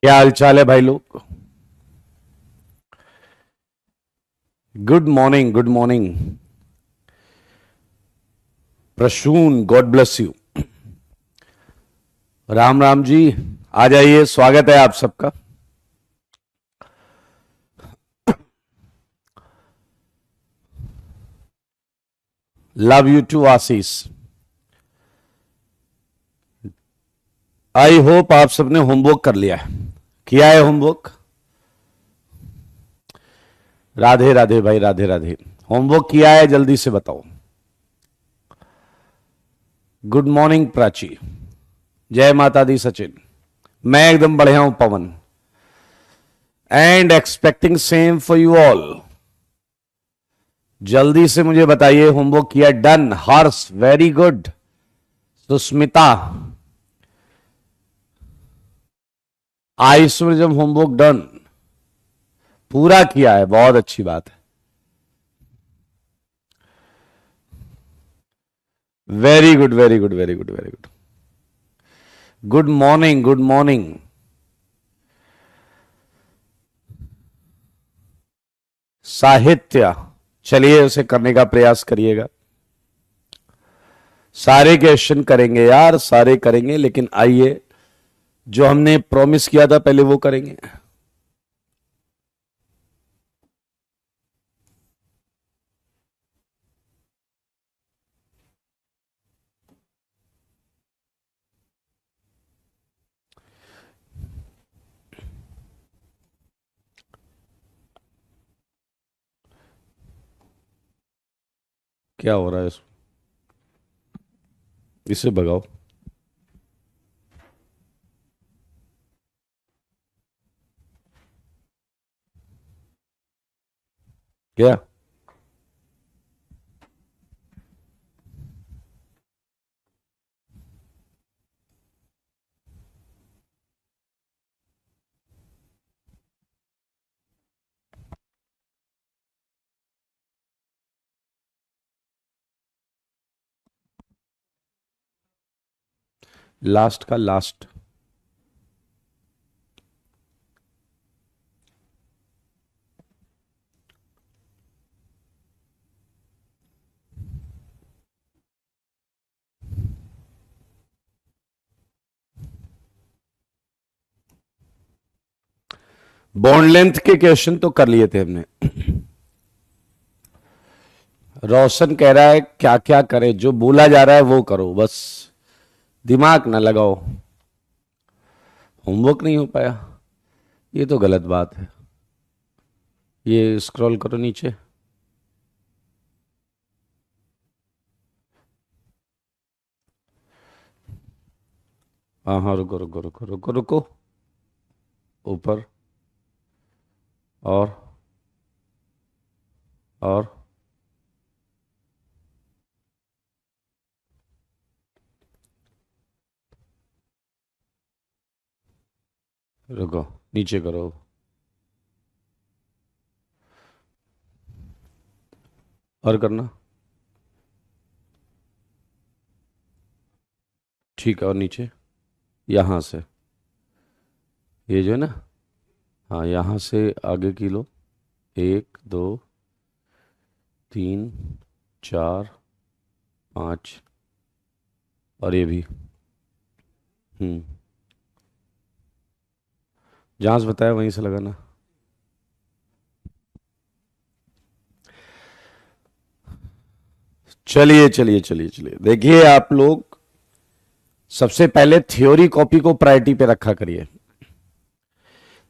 क्या हाल चाल है भाई लोग। Good morning, good morning. Prasoon, God bless you. Ram Ram ji. आ जाइए, स्वागत है आप सबका। Love you too Ashish. I hope आप सबने होमवर्क कर लिया है। किया है होमवर्क? राधे राधे भाई, राधे राधे। होमवर्क किया है, जल्दी से बताओ। Good morning Prachi. जय माता दी सचिन। मैं एकदम बढ़िया हूं Pawan. And expecting same for you all. जल्दी से मुझे बताइए, होमवर्क किया? Done. Harsh, very good. Susmita, आयुष्मृजम, होमवर्क डन। पूरा किया है, बहुत अच्छी बात है। Very good, very good, very good, very good. Good morning, good morning. Sahitya, चलिए उसे करने का प्रयास करिएगा। सारे क्वेश्चन करेंगे यार, सारे करेंगे, लेकिन आइए जो हमने प्रॉमिस किया था पहले वो करेंगे। क्या हो रहा है इसमें? इसे भगाओ। क्या? लास्ट का लास्ट। बॉन्ड लेंथ के क्वेश्चन तो कर लिए थे हमने। रोशन कह रहा है क्या क्या करे, जो बोला जा रहा है वो करो, बस दिमाग ना लगाओ। होमवर्क नहीं हो पाया, ये तो गलत बात है। ये स्क्रॉल करो नीचे। हाँ हाँ, रुको रुको रुको रुको रुको। ऊपर। और और रुको, नीचे करो। और करना। ठीक है, और नीचे। यहां से। ये जो है ना, हाँ, यहां से आगे की लो। एक, दो, तीन, चार, पाँच, और ये भी। हम्म। जहां से बताया वहीं से लगाना। चलिए चलिए चलिए चलिए, देखिए आप लोग, सबसे पहले थ्योरी कॉपी को प्रायोरिटी पे रखा करिए।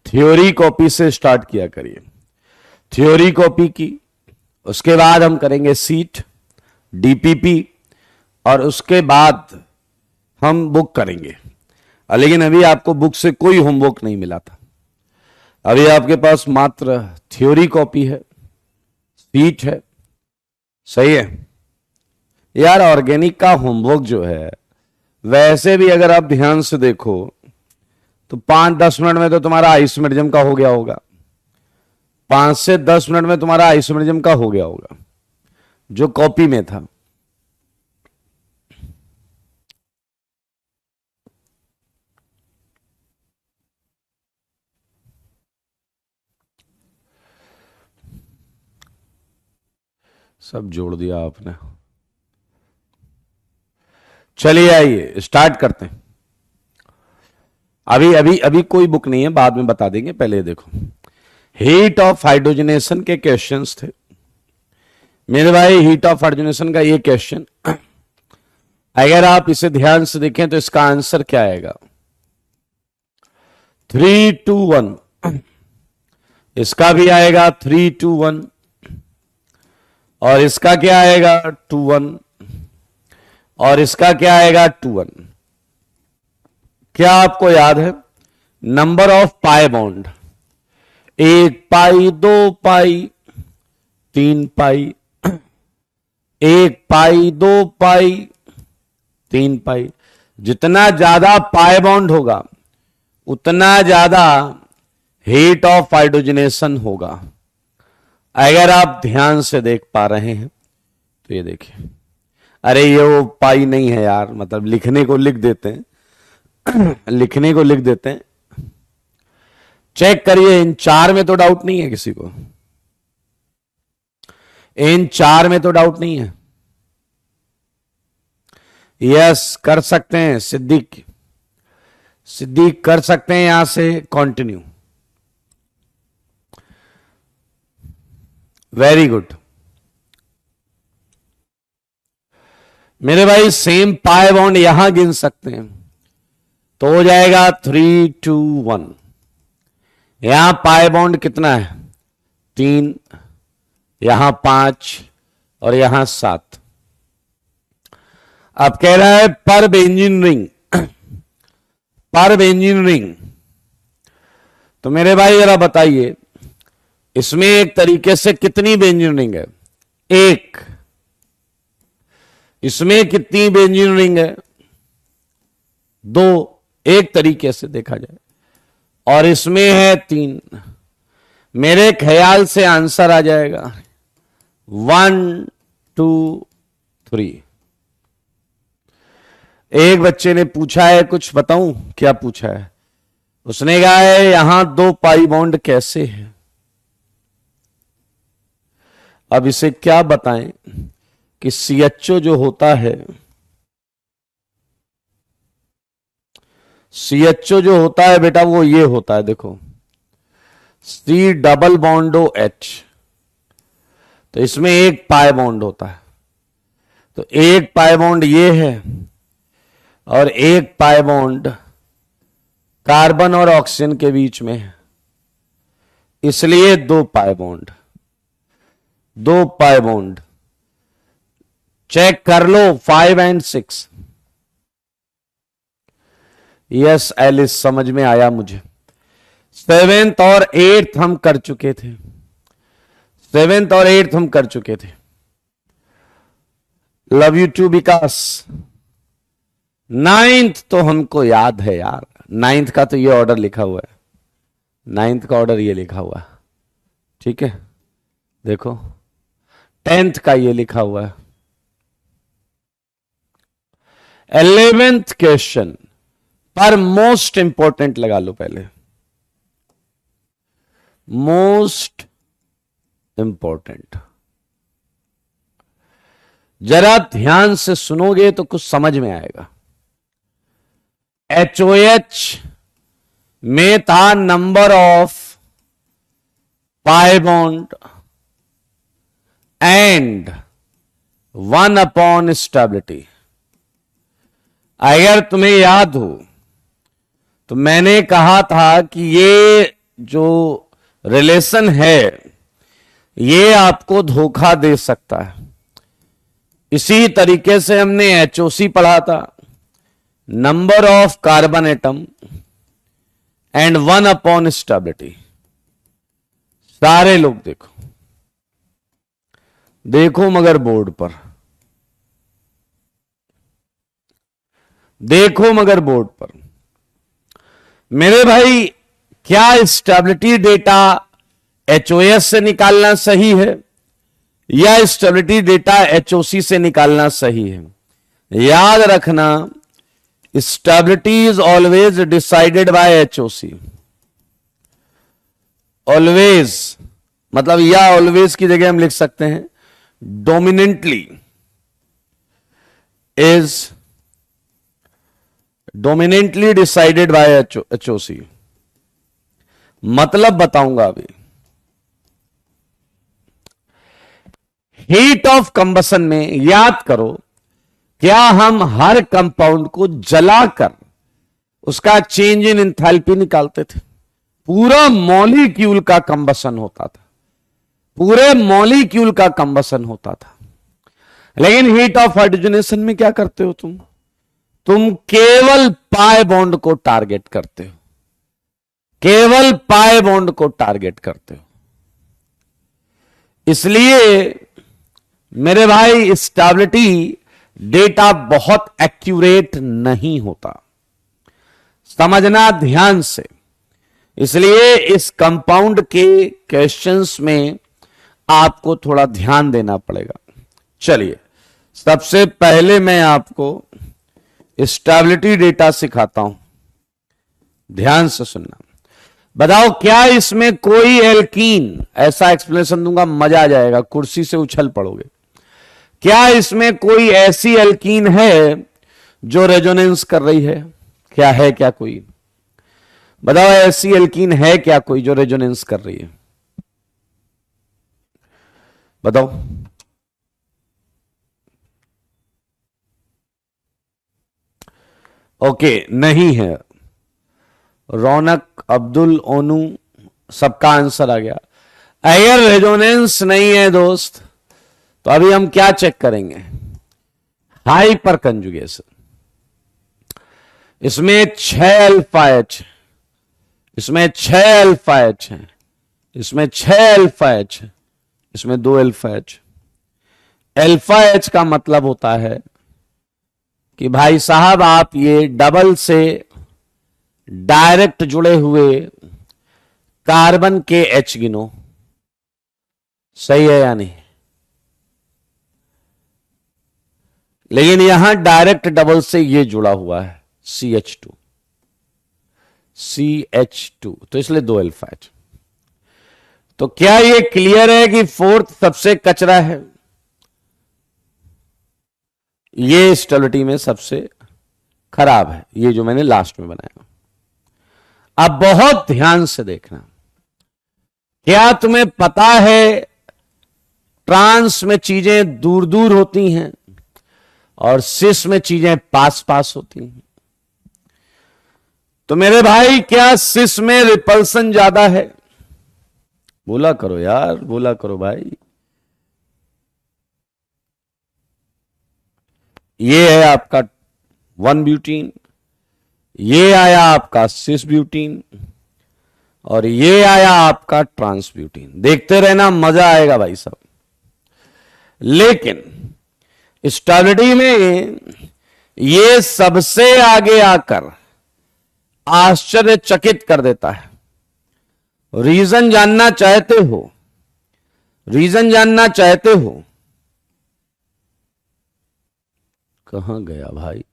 थ्योरी कॉपी से स्टार्ट किया करिए। थ्योरी कॉपी की, उसके बाद हम करेंगे सीट, डीपीपी, और उसके बाद हम बुक करेंगे। लेकिन अभी आपको बुक से कोई होमवर्क नहीं मिला था। अभी आपके पास मात्र थ्योरी कॉपी है, सीट है। सही है यार। ऑर्गेनिक का होमवर्क जो है, वैसे भी अगर आप ध्यान से देखो तो 5-10 मिनट में तो तुम्हारा आइसोमेरिज्म का हो गया होगा। 5 से 10 मिनट में तुम्हारा आइसोमेरिज्म का हो गया होगा, जो कॉपी में था। सब जोड़ दिया आपने। चलिए आइए स्टार्ट करते हैं। अभी अभी अभी कोई बुक नहीं है, बाद में बता देंगे, पहले देखो हीट ऑफ हाइड्रोजनेशन के क्वेश्चंस थे मेरे भाई। हीट ऑफ हाइड्रोजनेशन का ये क्वेश्चन अगर आप इसे ध्यान से देखें तो इसका आंसर क्या आएगा? 3 2 1। इसका भी आएगा 3 2 1 और इसका क्या आएगा 2 1 और इसका क्या आएगा 2 1। क्या आपको याद है नंबर ऑफ पाई बॉन्ड? 1 पाई, 2 पाई, 3 पाई, 1 पाई, 2 पाई, 3 पाई। जितना ज्यादा पाई बॉन्ड होगा उतना ज्यादा हीट ऑफ हाइड्रोजनेशन होगा। अगर आप ध्यान से देख पा रहे हैं तो ये देखिए, अरे ये वो पाई नहीं है यार, मतलब लिखने को लिख देते हैं लिखने को लिख देते हैं। चेक करिए, इन 4 में तो डाउट नहीं है किसी को? इन 4 में तो डाउट नहीं है? यस कर सकते हैं, सिद्दीक कर सकते हैं यहां से कंटिन्यू। वेरी गुड मेरे भाई। सेम पाई बॉन्ड यहां गिन सकते हैं तो हो जाएगा 3 2 1। यहां पाई बॉन्ड कितना है? 3, यहां 5 और यहां 7। अब कह रहा है पर बेंजीन रिंग, पर बेंजीन रिंग। तो मेरे भाई जरा बताइए इसमें एक तरीके से कितनी बेंजीन रिंग है? 1। इसमें कितनी बेंजीन रिंग है? 2, एक तरीके से देखा जाए। और इसमें है 3। मेरे ख्याल से आंसर आ जाएगा 1 2 3। एक बच्चे ने पूछा है, कुछ बताऊं क्या पूछा है? उसने कहा है यहां 2 पाई बॉन्ड कैसे है? अब इसे क्या बताएं कि CHO जो होता है, CHO जो होता है बेटा वो ये होता है, देखो C डबल बॉन्डो H। तो इसमें एक पाई बॉन्ड होता है, तो एक पाई बॉन्ड ये है और एक पाई बॉन्ड कार्बन और ऑक्सीजन के बीच में है, इसलिए 2 pi bond. 2 pi bond check कर लो 5 और 6। यस एलिस समझ में आया मुझे। 7th और 8th हम कर चुके थे, 7th और 8th हम कर चुके थे। Love you to Vikas. 9th तो हमको याद है यार, 9th का तो ये ऑर्डर लिखा हुआ है, 9th का ऑर्डर ये लिखा हुआ है, ठीक है। देखो 10th का ये लिखा हुआ है। 11th क्वेश्चन पर मोस्ट इंपॉर्टेंट लगा लो पहले, मोस्ट इंपॉर्टेंट। जरा ध्यान से सुनोगे तो कुछ समझ में आएगा। HOH में था number of pi bond and 1 upon stability. अगर तुम्हें याद हो तो मैंने कहा था कि ये जो रिलेशन है ये आपको धोखा दे सकता है। इसी तरीके से हमने HOC पढ़ा था, number of carbon atom and 1 upon stability. सारे लोग देखो, देखो मगर बोर्ड पर, देखो मगर बोर्ड पर। मेरे भाई क्या स्टेबिलिटी डेटा HOS से निकालना सही है या स्टेबिलिटी डेटा HOC से निकालना सही है? याद रखना stability is always decided by HOC। Always मतलब या ऑलवेज की जगह हम लिख सकते हैं डोमिनेंटली डिसाइडेड बाय एचओसी। मतलब बताऊंगा अभी। हीट ऑफ कंबसन में याद करो, क्या हम हर कंपाउंड को जलाकर उसका चेंज इन एंथैल्पी निकालते थे? पूरा मॉलिक्यूल का कंबसन होता था, पूरे मॉलिक्यूल का कंबसन होता था। लेकिन हीट ऑफ हाइड्रोजनेशन में क्या करते हो तुम केवल पाई बॉन्ड को टारगेट करते हो, केवल पाई बॉन्ड को टारगेट करते हो। इसलिए मेरे भाई स्टेबिलिटी डेटा बहुत एक्यूरेट नहीं होता, समझना ध्यान से। इसलिए इस कंपाउंड के क्वेश्चंस में आपको थोड़ा ध्यान देना पड़ेगा। चलिए, सबसे पहले मैं आपको स्टेबिलिटी डेटा सिखाता हूं, ध्यान से सुनना। बताओ, क्या इसमें कोई एल्कीन, ऐसा एक्सप्लेनेशन दूंगा मजा आ जाएगा, कुर्सी से उछल पड़ोगे। क्या इसमें कोई ऐसी एल्कीन है जो रेजोनेंस कर रही है? क्या है? क्या कोई बताओ, ऐसी एल्कीन है क्या कोई जो रेजोनेंस कर रही है? बताओ। ओके, नहीं है। रौनक, अब्दुल, ओनू, सबका आंसर आ गया। अगर रेजोनेंस नहीं है दोस्त, तो अभी हम क्या चेक करेंगे? Hyper conjugation. इसमें 6 अल्फा एच, इसमें 6 अल्फा एच है, इसमें 6 अल्फा एच है, इसमें 2 अल्फा एच। अल्फा एच का मतलब होता है कि भाई साहब आप ये डबल से डायरेक्ट जुड़े हुए कार्बन के एच गिनो। सही है या नहीं? लेकिन यहां डायरेक्ट डबल से ये जुड़ा हुआ है CH2, CH2, तो इसलिए 2 अल्फा एच। तो क्या ये क्लियर है कि फोर्थ सबसे कचरा है? ये स्टेबिलिटी में सबसे खराब है, ये जो मैंने लास्ट में बनाया। अब बहुत ध्यान से देखना। क्या तुम्हें पता है ट्रांस में चीजें दूर दूर होती हैं और सिस में चीजें पास पास होती हैं? तो मेरे भाई, क्या सिस में रिपल्सन ज्यादा है? बोला करो यार, बोला करो भाई। ये है आपका 1 ब्यूटीन, ये आया आपका सिस ब्यूटीन, और ये आया आपका ट्रांस ब्यूटीन। देखते रहना, मजा आएगा भाई साहब। लेकिन स्टेबिलिटी में ये सबसे आगे आकर आश्चर्यचकित कर देता है। रीजन जानना चाहते हो? रीजन जानना चाहते हो? कहां गया भाई?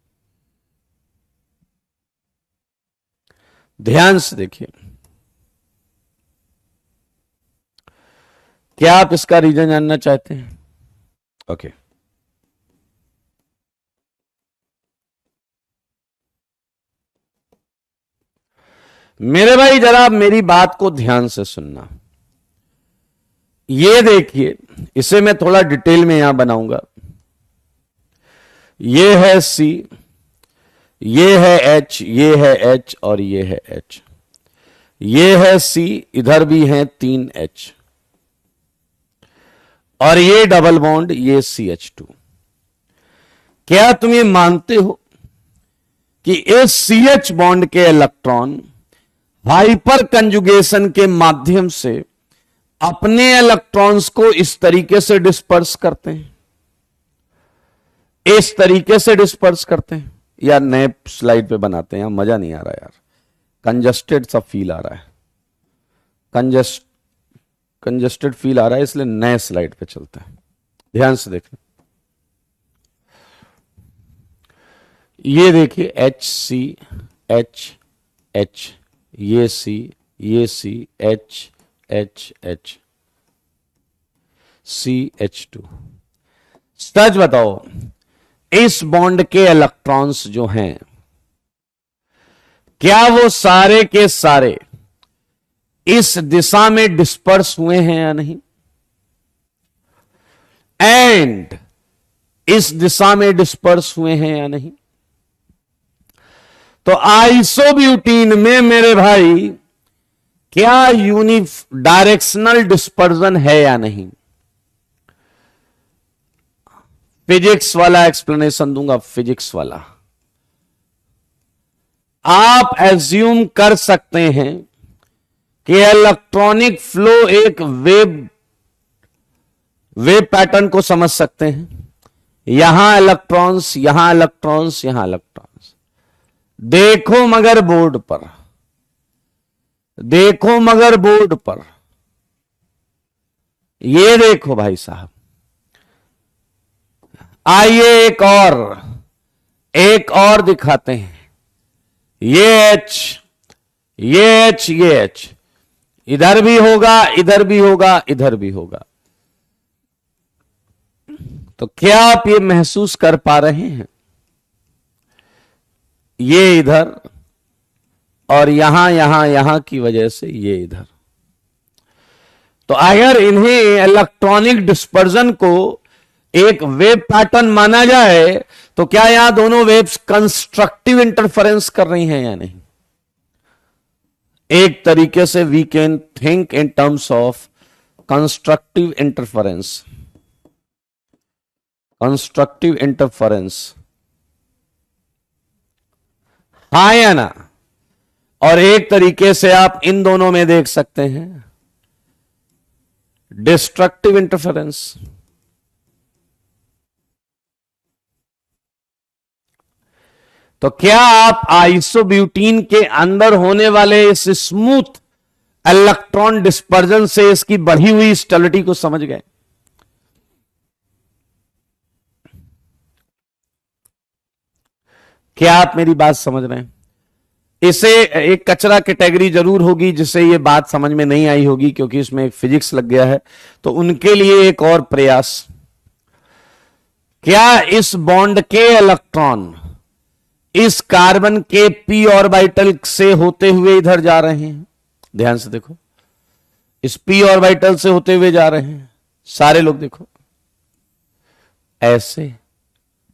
ध्यान से देखिए। क्या आप इसका रीजन जानना चाहते हैं? ओके। मेरे भाई, जरा मेरी बात को ध्यान से सुनना। ये देखिए, इसे मैं थोड़ा डिटेल में यहां बनाऊंगा। ये है C, ये है H, ये है H और ये है H। ये है C, इधर भी है 3 H, और ये डबल बॉन्ड, ये CH2। क्या तुम ये मानते हो कि इस CH बॉन्ड के इलेक्ट्रॉन हाइपर कंजुगेशन के माध्यम से अपने इलेक्ट्रॉन्स को इस तरीके से डिस्पर्स करते हैं, इस तरीके से डिस्पर्स करते हैं? यार नए स्लाइड पे बनाते हैं, मजा नहीं आ रहा यार, कंजस्टेड सा फील आ रहा है, कंजस्टेड फील आ रहा है, इसलिए नए स्लाइड पे चलते हैं। ध्यान से देखना। ये देखिए HCH, ये C, ये C, H, H, H, CH2। सच बताओ, इस बॉन्ड के इलेक्ट्रॉन्स जो हैं, क्या वो सारे के सारे इस दिशा में डिस्पर्स हुए हैं या नहीं, एंड इस दिशा में डिस्पर्स हुए हैं या नहीं? तो आइसोब्यूटीन में मेरे भाई क्या डायरेक्शनल डिस्पर्जन है या नहीं? फिजिक्स वाला एक्सप्लेनेशन दूंगा, फिजिक्स वाला। आप एज्यूम कर सकते हैं कि इलेक्ट्रॉनिक फ्लो एक वेव पैटर्न को समझ सकते हैं। यहां इलेक्ट्रॉन्स, यहां इलेक्ट्रॉन्स, यहां इलेक्ट्रॉन्स। देखो मगर बोर्ड पर, देखो मगर बोर्ड पर, ये देखो भाई साहब। आइए एक और दिखाते हैं। ये एच, ये एच, ये एच, इधर भी होगा, इधर भी होगा, इधर भी होगा। तो क्या आप ये महसूस कर पा रहे हैं? ये इधर और यहां की वजह से ये इधर। तो अगर इन्हें इलेक्ट्रॉनिक डिस्पर्जन को एक वेव पैटर्न माना जाए तो क्या यहां दोनों वेव्स कंस्ट्रक्टिव इंटरफेरेंस कर रही हैं या नहीं? एक तरीके से we can think in terms of constructive interference, constructive interference, हाँ या ना? और एक तरीके से आप इन दोनों में देख सकते हैं डिस्ट्रक्टिव इंटरफेरेंस। तो क्या आप आइसोब्यूटीन के अंदर होने वाले इस स्मूथ इलेक्ट्रॉन डिस्पर्जन से इसकी बढ़ी हुई स्टेबिलिटी को समझ गए? क्या आप मेरी बात समझ रहे हैं? इसे एक कचरा कैटेगरी जरूर होगी जिसे ये बात समझ में नहीं आई होगी क्योंकि इसमें एक फिजिक्स लग गया है, तो उनके लिए एक और प्रयास। क्या इस बॉन्ड के इलेक्ट्रॉन इस कार्बन के पी ऑर्बिटल से होते हुए इधर जा रहे हैं? ध्यान से देखो, इस पी ऑर्बिटल से होते हुए जा रहे हैं। सारे लोग देखो, ऐसे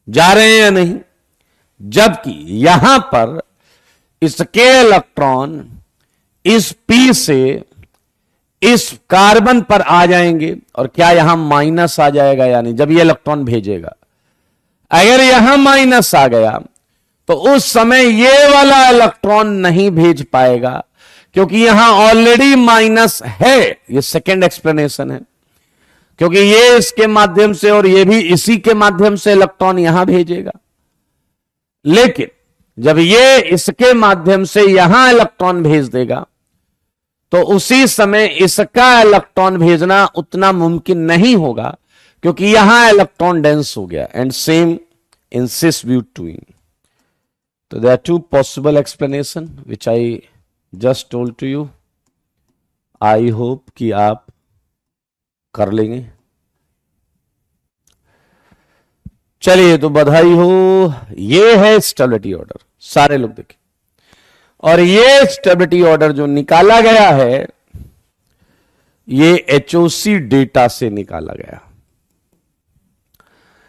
जा रहे हैं या नहीं? जबकि यहां पर इसके इलेक्ट्रॉन इस पी से इस कार्बन पर आ जाएंगे और क्या यहां माइनस आ जाएगा या नहीं जब ये इलेक्ट्रॉन भेजेगा? अगर यहां माइनस आ गया तो उस समय ये वाला इलेक्ट्रॉन नहीं भेज पाएगा क्योंकि यहां ऑलरेडी माइनस है। ये सेकेंड एक्सप्लेनेशन है, क्योंकि ये इसके माध्यम से और ये भी इसी के माध्यम से इलेक्ट्रॉन यहां भेजेगा। लेकिन जब ये इसके माध्यम से यहां इलेक्ट्रॉन भेज देगा तो उसी समय इसका इलेक्ट्रॉन भेजना उतना मुमकिन नहीं होगा क्योंकि यहां इलेक्ट्रॉन डेंस हो गया। And same in cis butene. So there are two possible explanation which I just told to you. I hope कि आप कर लेंगे। चलिए, तो बधाई हो। ये है स्टेबिलिटी ऑर्डर, सारे लोग देखें। और ये स्टेबिलिटी ऑर्डर जो निकाला गया है ये एचओसी डेटा से निकाला गया।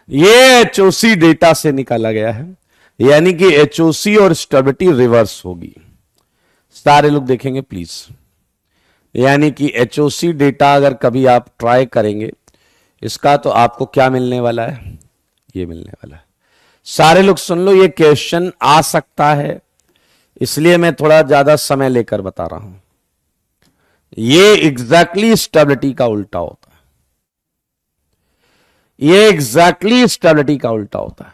ये एचओसी डेटा से निकाला गया है, यानी कि एचओसी और स्टेबिलिटी रिवर्स होगी। सारे लोग देखेंगे प्लीज। यानी कि एचओसी डेटा अगर कभी आप ट्राई करेंगे इसका तो आपको क्या मिलने वाला है? ये मिलने वाला है। सारे लोग सुन लो, ये क्वेश्चन आ सकता है इसलिए मैं थोड़ा ज्यादा समय लेकर बता रहा हूं। ये एग्जैक्टली स्टेबिलिटी का उल्टा होता है। ये एग्जैक्टली स्टेबिलिटी का उल्टा होता है।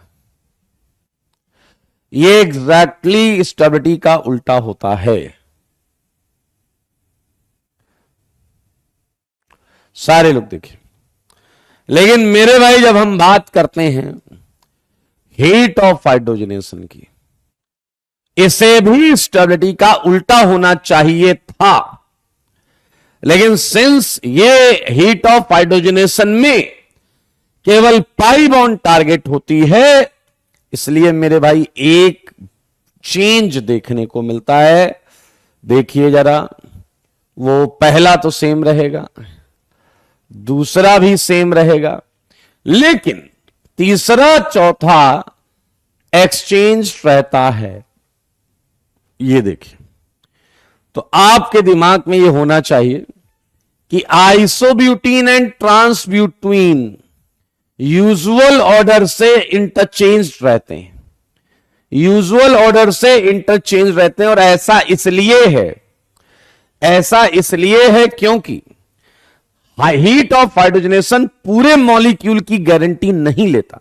ये एग्जैक्टली स्टेबिलिटी का उल्टा होता है। सारे लोग देखिए। लेकिन मेरे भाई जब हम बात करते हैं हीट ऑफ हाइड्रोजनेशन की, इसे भी स्टेबिलिटी का उल्टा होना चाहिए था। लेकिन सिंस ये हीट ऑफ हाइड्रोजनेशन में केवल पाई बॉन्ड टारगेट होती है, इसलिए मेरे भाई एक चेंज देखने को मिलता है। देखिए जरा, वो पहला तो सेम रहेगा, दूसरा भी सेम रहेगा, लेकिन तीसरा चौथा एक्सचेंज रहता है। ये देखिए, तो आपके दिमाग में ये होना चाहिए कि आइसोब्यूटीन एंड ट्रांसब्यूटीन यूजुअल ऑर्डर से इंटरचेंज रहते हैं, यूजुअल ऑर्डर से इंटरचेंज रहते हैं। और ऐसा इसलिए है क्योंकि हीट ऑफ हाइड्रोजनेशन पूरे मॉलिक्यूल की गारंटी नहीं लेता,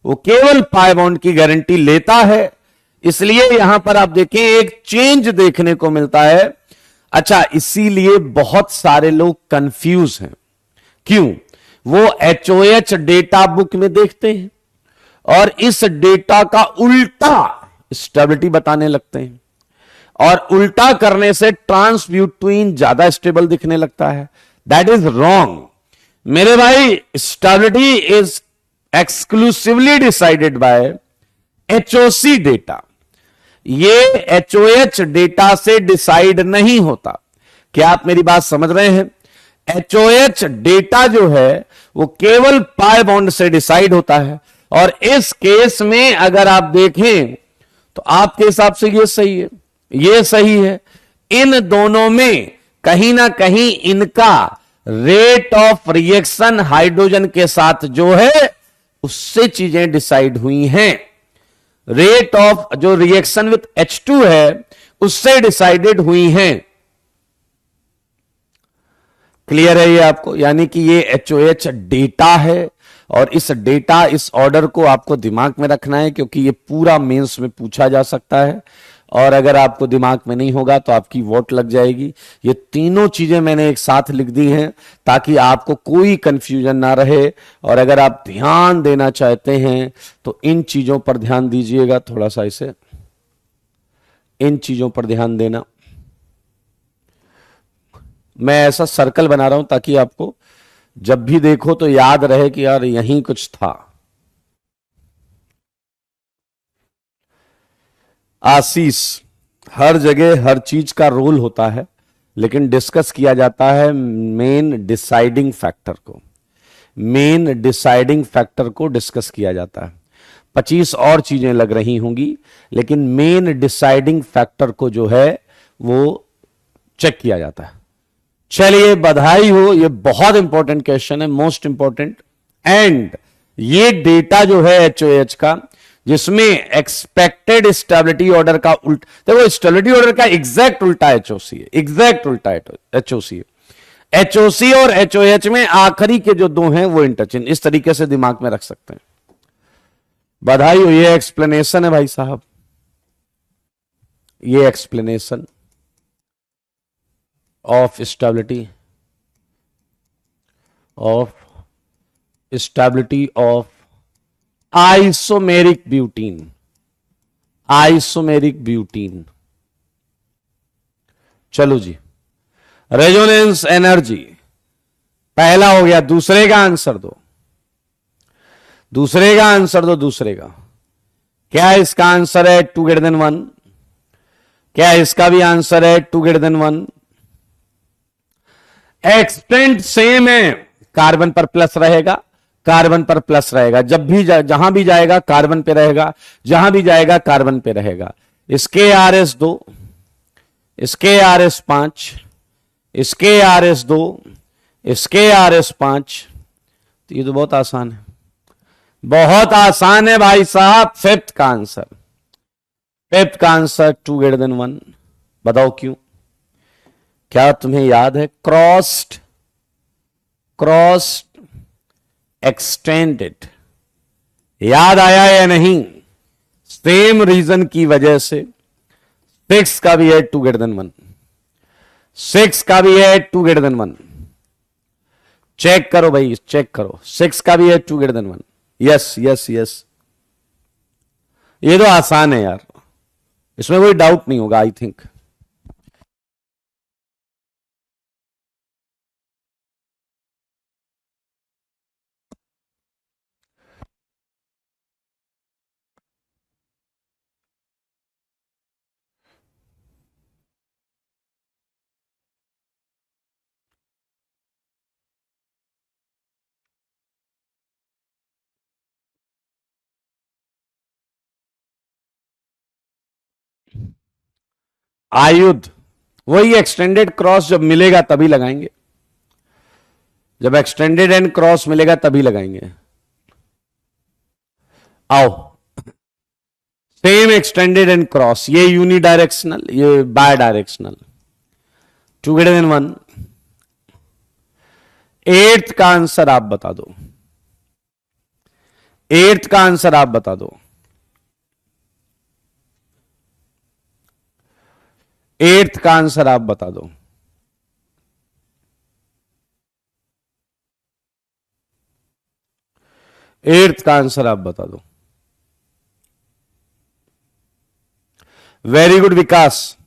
वो केवल पाई बॉन्ड की गारंटी लेता है। इसलिए यहां पर आप देखें एक चेंज देखने को मिलता है। अच्छा, इसीलिए बहुत सारे लोग कंफ्यूज हैं। क्यों? वो एचओएच डेटा बुक में देखते हैं और इस डेटा का उल्टा स्टेबिलिटी बताने लगते हैं, और उल्टा करने से ट्रांसब्यूटीन ज्यादा स्टेबल दिखने लगता है। दैट इज रॉन्ग मेरे भाई। Stability is exclusively decided by HOC data, ये एचओएच डेटा से डिसाइड नहीं होता। क्या आप मेरी बात समझ रहे हैं? एचओएच डेटा जो है वो केवल पाई बॉन्ड से डिसाइड होता है, और इस केस में अगर आप देखें तो आपके हिसाब से ये सही है, ये सही है। इन दोनों में कहीं ना कहीं इनका रेट ऑफ रिएक्शन हाइड्रोजन के साथ जो है उससे चीजें डिसाइड हुई हैं। रेट ऑफ जो रिएक्शन विथ H2 है उससे डिसाइडेड हुई हैं। क्लियर है ये आपको? यानी कि ये एचओएच डेटा है, और इस डेटा, इस ऑर्डर को आपको दिमाग में रखना है, क्योंकि ये पूरा मेंस में पूछा जा सकता है। और अगर आपको दिमाग में नहीं होगा तो आपकी वोट लग जाएगी। ये तीनों चीजें मैंने एक साथ लिख दी हैं ताकि आपको कोई कंफ्यूजन ना रहे। और अगर आप ध्यान देना चाहते हैं तो इन चीजों पर ध्यान दीजिएगा, थोड़ा सा इसे, इन चीजों पर ध्यान देना। मैं ऐसा सर्कल बना रहा हूं ताकि आपको जब भी देखो तो याद रहे कि यार यहीं कुछ था। आशीष, हर जगह हर चीज का रोल होता है, लेकिन डिस्कस किया जाता है मेन डिसाइडिंग फैक्टर को। मेन डिसाइडिंग फैक्टर को डिस्कस किया जाता है। 25 और चीजें लग रही होंगी, लेकिन मेन डिसाइडिंग फैक्टर को जो है वो चेक किया जाता है। चलिए, बधाई हो, ये बहुत इंपॉर्टेंट क्वेश्चन है, मोस्ट इंपॉर्टेंट। एंड ये डेटा जो है एचओएच का, जिसमें एक्सपेक्टेड स्टेबिलिटी ऑर्डर का उल्टा, देखो स्टेबिलिटी ऑर्डर का एग्जैक्ट उल्टा एचओसी है, एग्जैक्ट उल्टा एचओसी है। एचओसी और एचओएच में आखिरी के जो दो हैं वो इंटरचेंज, इस तरीके से दिमाग में रख सकते हैं। बधाई हो, ये एक्सप्लेनेशन है भाई साहब, ये explanation of stability of isomeric butene, isomeric butene. चलो जी, रेजोनेंस एनर्जी पहला हो गया। दूसरे का आंसर दो, दूसरे का आंसर दो, दूसरे का क्या इसका आंसर है? 2 > 1। क्या इसका भी आंसर है 2 > 1? एक्सटेंट सेम है, कार्बन पर प्लस रहेगा, कार्बन पर प्लस रहेगा, जब भी जहां भी जाएगा कार्बन पे रहेगा, जहां भी जाएगा कार्बन पे रहेगा। इसके RS 2, इसके RS 5, इसके RS 2, इसके RS 5। तो ये तो बहुत आसान है, बहुत आसान है भाई साहब। फिफ्थ का आंसर, फिफ्थ का आंसर 2 > 1। बताओ क्यों? क्या तुम्हें याद है? क्रॉस्ड, एक्सटेंडेड, याद आया या नहीं? सेम रीजन की वजह से 6 का भी है 2 > 1, 6 का भी है 2 > 1। चेक करो भाई, चेक करो, 6 का भी है 2 > 1। यस यस यस, ये तो आसान है यार, इसमें कोई डाउट नहीं होगा आई थिंक। आयुध, वही एक्सटेंडेड क्रॉस जब मिलेगा तभी लगाएंगे, जब एक्सटेंडेड एंड क्रॉस मिलेगा तभी लगाएंगे। आओ, सेम एक्सटेंडेड एंड क्रॉस, ये यूनिडायरेक्शनल, ये बाय डायरेक्शनल, 2 > 1। एट्थ का आंसर आप बता दो, एट्थ का आंसर आप बता दो, एट्थ का आंसर आप बता दो। एट्थ का आंसर आप बता दो। Very good Vikas,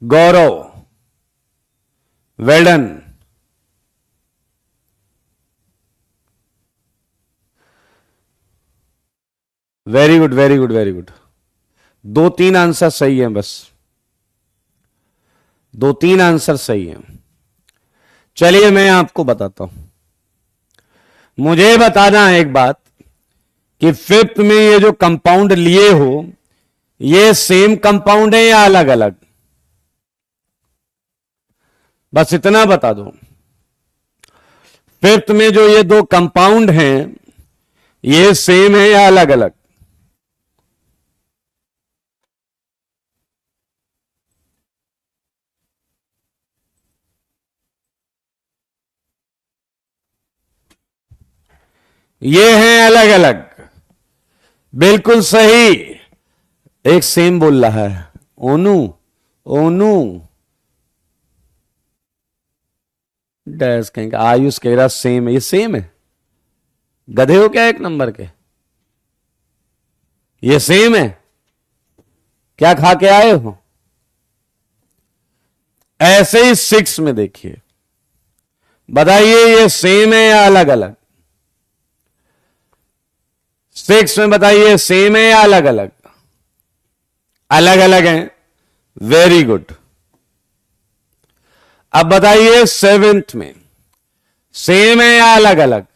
Gaurav, well done. Very good, very good, very good. 2-3 answer सही हैं, बस 2-3 आंसर सही हैं। चलिए मैं आपको बताता हूं, मुझे बताना है एक बात कि फिफ्थ में ये जो कंपाउंड लिए हो, ये सेम कंपाउंड है या अलग अलग, बस इतना बता दो। फिफ्थ में जो ये दो कंपाउंड हैं, ये सेम है या अलग अलग? ये हैं अलग अलग, बिल्कुल सही। एक सेम बोल रहा है, ओनू, ओनू डैश कहेंगे, आयुष कह रहा सेम है, ये सेम है। गधे हो क्या एक नंबर के? ये सेम है, क्या खा के आए हो? ऐसे ही 6 में देखिए, बताइए ये सेम है या अलग अलग? 6 में बताइए सेम है या अलग अलग? अलग अलग है, वेरी गुड। अब बताइए 7th में सेम है या अलग अलग?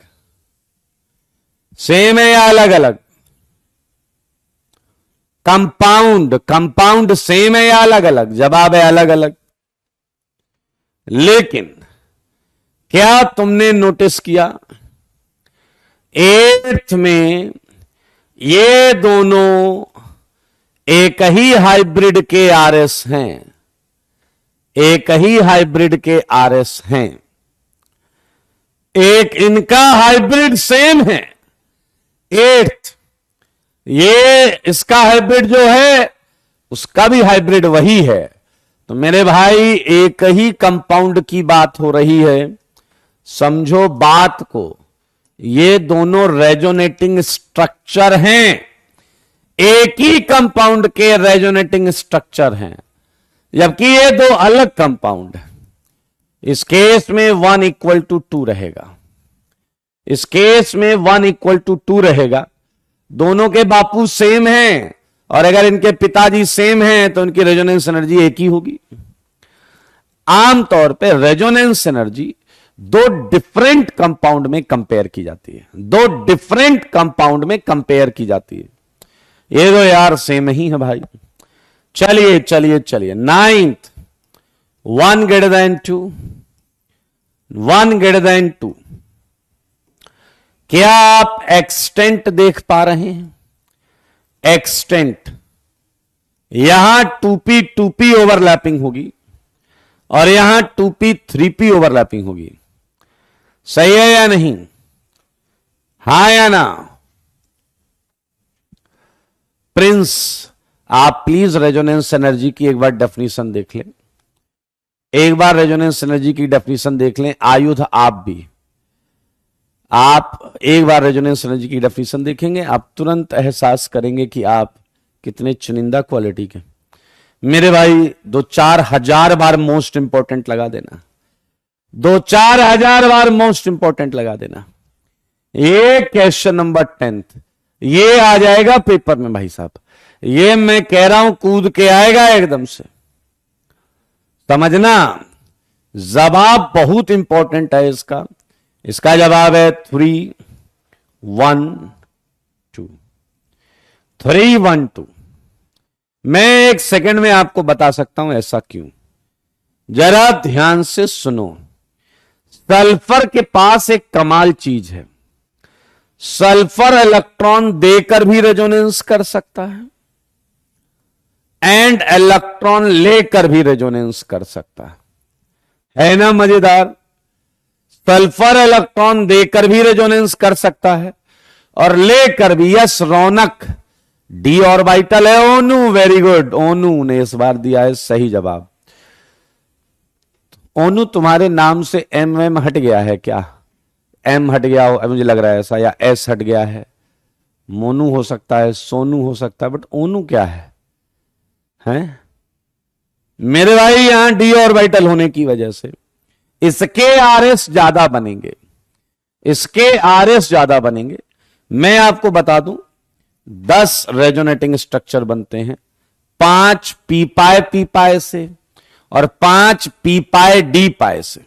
सेम है या अलग अलग? कंपाउंड, कंपाउंड सेम है या अलग अलग? जवाब है अलग अलग। लेकिन क्या तुमने नोटिस किया, 8th में ये दोनों एक ही हाइब्रिड के आरएस हैं, एक ही हाइब्रिड के आरएस हैं। एक इनका हाइब्रिड सेम है 8th, ये इसका हाइब्रिड जो है उसका भी हाइब्रिड वही है। तो मेरे भाई एक ही कंपाउंड की बात हो रही है, समझो बात को। ये दोनों रेजोनेटिंग स्ट्रक्चर हैं, एक ही कंपाउंड के रेजोनेटिंग स्ट्रक्चर हैं, जबकि ये दो अलग कंपाउंड है। इस केस में 1 = 2 रहेगा, इस केस में 1 = 2 रहेगा। दोनों के बापू सेम हैं, और अगर इनके पिताजी सेम हैं तो इनकी रेजोनेंस एनर्जी एक ही होगी। आमतौर पे रेजोनेंस एनर्जी दो डिफरेंट कंपाउंड में कंपेयर की जाती है, दो डिफरेंट कंपाउंड में कंपेयर की जाती है। ये दो यार सेम ही है भाई। चलिए चलिए चलिए, 9th 1 > 2, 1 > 2। क्या आप एक्सटेंट देख पा रहे हैं? एक्सटेंट, यहां 2p 2p ओवरलैपिंग होगी और यहां 2p 3p ओवरलैपिंग होगी, सही है या नहीं? हां या ना? प्रिंस, आप प्लीज रेजोनेंस एनर्जी की एक बार डेफिनेशन देख लें, एक बार रेजोनेंस एनर्जी की डेफिनेशन देख लें। आयुध, आप भी, आप एक बार रेजोनेंस एनर्जी की डेफिनेशन देखेंगे, आप तुरंत एहसास करेंगे कि आप कितने चुनिंदा क्वालिटी के। मेरे भाई 2-4 हजार बार मोस्ट इंपॉर्टेंट लगा देना, 2-4 हजार बार मोस्ट इंपॉर्टेंट लगा देना। ये क्वेश्चन नंबर 10th ये आ जाएगा पेपर में भाई साहब, ये मैं कह रहा हूं कूद के आएगा एकदम से, समझना। जवाब बहुत इंपॉर्टेंट है इसका। इसका जवाब है 3 1 2, 3 1 2। मैं एक सेकंड में आपको बता सकता हूं ऐसा क्यों। जरा ध्यान से सुनो। सल्फर के पास एक कमाल चीज है, सल्फर इलेक्ट्रॉन देकर भी रेजोनेंस कर सकता है एंड इलेक्ट्रॉन लेकर भी रेजोनेंस कर सकता है ना मजेदार। सल्फर इलेक्ट्रॉन देकर भी रेजोनेंस कर सकता है और लेकर भी। यस रौनक, डी ऑर्बिटल है ओनू, वेरी गुड, ओनू ने इस बार दिया है सही जवाब। ओनू तुम्हारे नाम से एम हट गया है क्या? एम हट गया हो मुझे लग रहा है ऐसा, या एस हट गया है। मोनू हो सकता है, सोनू हो सकता है, बट ओनू क्या है? हैं मेरे भाई, यहां डी ऑर्बिटल होने की वजह से इसके आरएस ज्यादा बनेंगे, इसके आरएस ज्यादा बनेंगे। मैं आपको बता दूं 10 रेजोनेटिंग स्ट्रक्चर बनते हैं, 5 पी पाए से और 5 पी डी पाए से,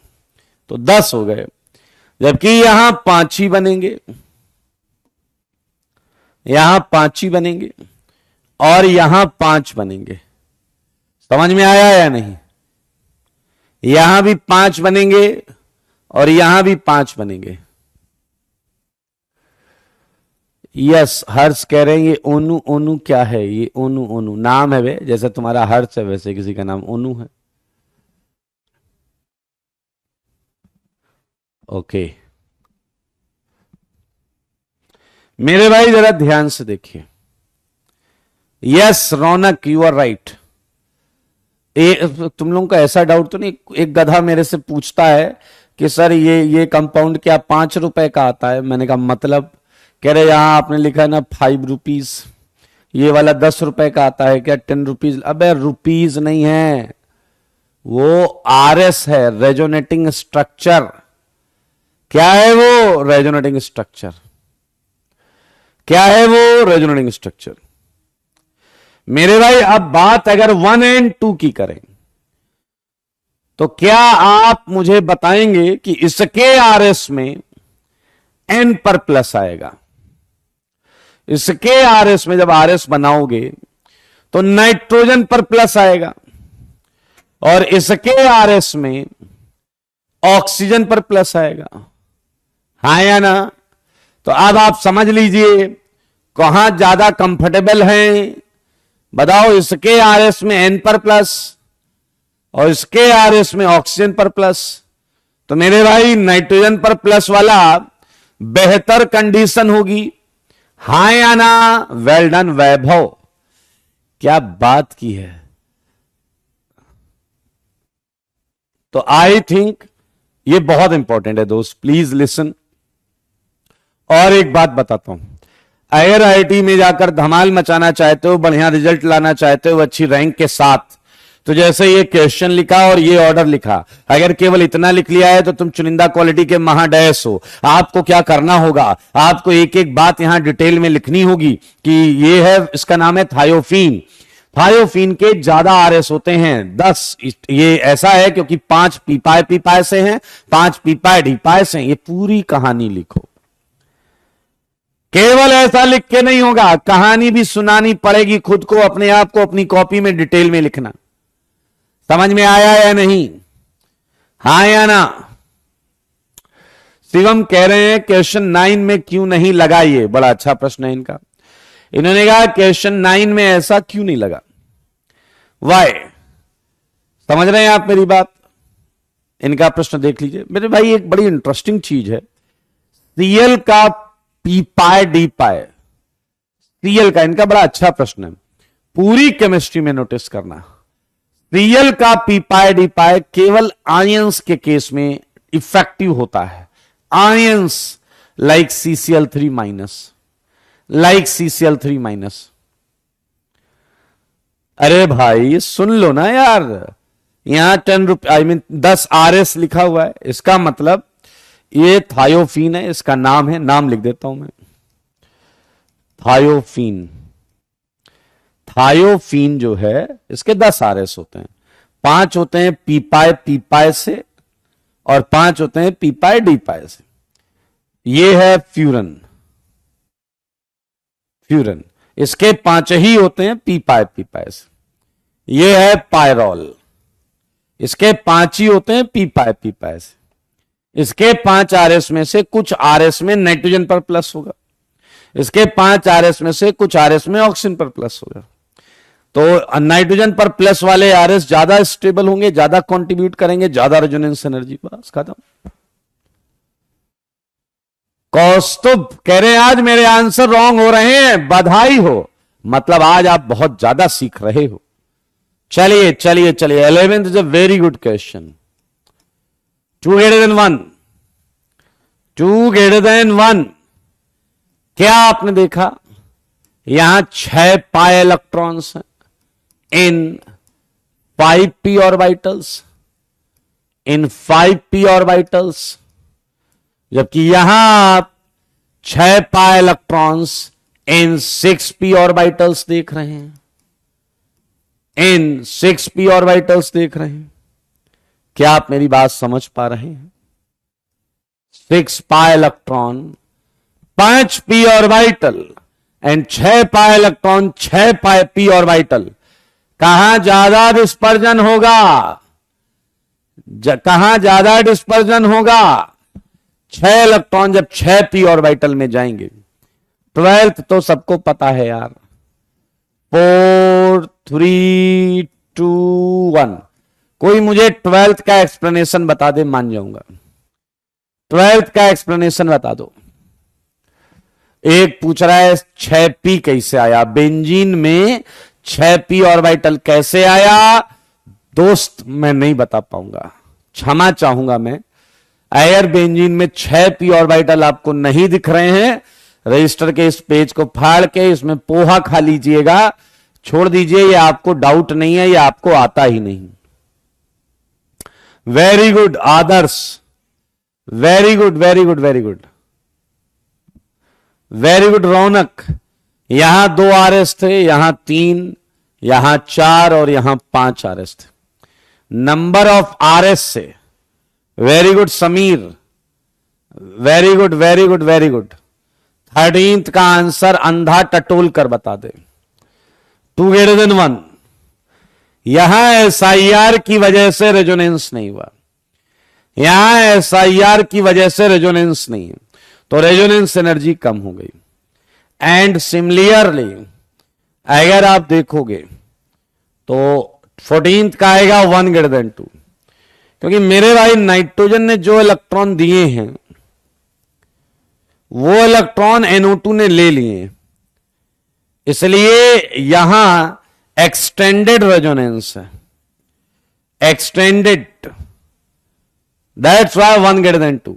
तो 10 हो गए। जबकि यहां 5 ही बनेंगे, यहां 5 ही बनेंगे और यहां 5 बनेंगे। समझ में आया या नहीं? यहां भी 5 बनेंगे और यहां भी 5 बनेंगे। यस, हर्ष कह रहे हैं ये ओनू। ओनू क्या है? ये ओनू, ओनू नाम है वे, जैसे तुम्हारा हर्ष है वैसे किसी का नाम ओनू है। ओके मेरे भाई जरा ध्यान से देखिए। Yes Raunak, you are right. तुम लोगों का ऐसा डाउट तो नहीं? एक गधा मेरे से पूछता है कि सर ये कंपाउंड क्या 5 रुपए का आता है? मैंने कहा मतलब? कह रहे यहां आपने लिखा है ना 5 रुपीज, ये वाला 10 रुपए का आता है क्या? 10 रुपीज। अबे रुपीज नहीं है, वो आरएस है, रेजोनेटिंग स्ट्रक्चर। क्या है वो? Resonating structure. क्या है वो? Resonating structure. मेरे भाई अब बात अगर 1 और 2 की करें तो क्या आप मुझे बताएंगे कि इसके आरएस में एन पर प्लस आएगा? इसके आरएस में जब आरएस बनाओगे तो नाइट्रोजन पर प्लस आएगा और इसके आरएस में ऑक्सीजन पर प्लस आएगा, हाँ या ना? तो अब आप समझ लीजिए कहां ज्यादा कंफर्टेबल हैं। बताओ, इसके आरएस में एन पर प्लस और इसके आरएस में ऑक्सीजन पर प्लस। तो मेरे भाई नाइट्रोजन पर प्लस वाला बेहतर कंडीशन होगी, हाँ या ना? वेल डन वैभव, क्या बात की है। तो आई थिंक ये बहुत इंपॉर्टेंट है दोस्त, प्लीज लिसन। और एक बात बताता हूं, अगर आईआईटी में जाकर धमाल मचाना चाहते हो, बढ़िया रिजल्ट लाना चाहते हो अच्छी रैंक के साथ, तो जैसे ये क्वेश्चन लिखा और ये ऑर्डर लिखा, अगर केवल इतना लिख लिया है तो तुम चुनिंदा क्वालिटी के महाडैश हो। आपको क्या करना होगा, आपको एक एक बात यहां डिटेल में लिखनी होगी कि ये है, इसका नाम है थायोफीन। थायोफीन के ज्यादा आरएस होते हैं 10। ये ऐसा है क्योंकि 5 पीपाए से हैं, 5 पीपाए डीपाए से हैं। ये पूरी कहानी लिखो, केवल ऐसा लिख के नहीं होगा, कहानी भी सुनानी पड़ेगी खुद को, अपने आप को अपनी कॉपी में डिटेल में लिखना। समझ में आया या नहीं, हाँ या ना? शिवम कह रहे हैं क्वेश्चन 9 में क्यों नहीं लगा? ये बड़ा अच्छा प्रश्न है इनका। इन्होंने कहा क्वेश्चन 9 में ऐसा क्यों नहीं लगा, वाई? समझ रहे हैं आप मेरी बात? इनका प्रश्न देख लीजिए मेरे भाई, एक बड़ी इंटरेस्टिंग चीज है। सीएल का पी पाए डी पाए, सीएल का, इनका बड़ा अच्छा प्रश्न है, पूरी केमिस्ट्री में नोटिस करना। सीएल का पी पाए डी पाए केवल आयंस के केस में इफेक्टिव होता है। Ions like CCl3 minus, like CCl3 minus. अरे भाई सुन लो ना यार, यहां 10 रुपये 10 RS लिखा हुआ है, इसका मतलब ये थायोफीन है, इसका नाम है, नाम लिख देता हूं मैं, थायोफीन। थायोफीन जो है इसके 10 RS होते हैं, 5 होते हैं पीपाए से और 5 होते हैं पीपाए डीपाए से। ये है फ्यूरन, फ्यूरन। इसके 5 ही होते हैं पी पाए से। ये है पायरोल, इसके 5 ही होते हैं पी पाए से। इसके 5 आरएस में से कुछ आरएस में नाइट्रोजन पर प्लस होगा, इसके 5 आरएस में से कुछ आरएस में ऑक्सीजन पर प्लस होगा। तो नाइट्रोजन पर प्लस वाले आरएस ज्यादा स्टेबल होंगे, ज्यादा कंट्रीब्यूट करेंगे, ज्यादा रेजोनेंस एनर्जी। बस खत्म। कौस्तुभ कह रहे हैं आज मेरे आंसर रॉन्ग हो रहे हैं, बधाई हो, मतलब आज आप बहुत ज्यादा सीख रहे हो। चलिए चलिए चलिए, 11th is a very good question. 2 greater than 1, 2 greater than 1। क्या आपने देखा, यहां 6 पाई इलेक्ट्रॉन्स हैं इन 5p ऑर्बिटल्स, इन 5p ऑर्बिटल्स, जबकि यहां आप 6 pi electrons in 6p orbitals देख रहे हैं, इन 6p ऑर्बिटल्स देख रहे हैं। क्या आप मेरी बात समझ पा रहे हैं? 6 pi electron 5p orbital and 6 pi electron 6 pi p orbital. कहां ज्यादा डिस्पर्जन होगा? कहां ज्यादा डिस्पर्जन होगा? 6 इलेक्ट्रॉन जब 6p ऑर्बिटल में जाएंगे। 12th तो सबको पता है यार, 4 3 2 1। कोई मुझे 12th का एक्सप्लेनेशन बता दे, मान जाऊंगा। 12th का एक्सप्लेनेशन बता दो। एक पूछ रहा है 6p कैसे आया, बेंजीन में 6p ऑर्बिटल कैसे आया? दोस्त मैं नहीं बता पाऊंगा, क्षमा चाहूंगा मैं। अगर बेंजीन में 6p ऑर्बिटल आपको नहीं दिख रहे हैं, रजिस्टर के इस पेज को फाड़ के इसमें पोहा खा लीजिएगा, छोड़ दीजिए, ये आपको डाउट नहीं है, ये आपको आता ही नहीं। Very good Adarsh, very good very good very good very good Raunak. यहां 2 आरएस थे, यहां 3, यहां 4 और यहां 5 आरएस थे। नंबर ऑफ आरएस से very good Sameer, very good very good very good. 13th का आंसर अंधा टटोल कर बता दे। 2 greater than 1। यहां एसआईआर की वजह से रेजोनेंस नहीं हुआ, यहां एसआईआर की वजह से रेजोनेंस नहीं है, तो रेजोनेंस एनर्जी कम हो गई। एंड सिमिलरली अगर आप देखोगे तो 14th का आएगा 1 greater than 2, क्योंकि मेरे भाई नाइट्रोजन ने जो इलेक्ट्रॉन दिए हैं वो इलेक्ट्रॉन NO2 ने ले लिए, इसलिए यहां एक्सटेंडेड रेजोनेंस है, extended, that's why 1 greater than 2।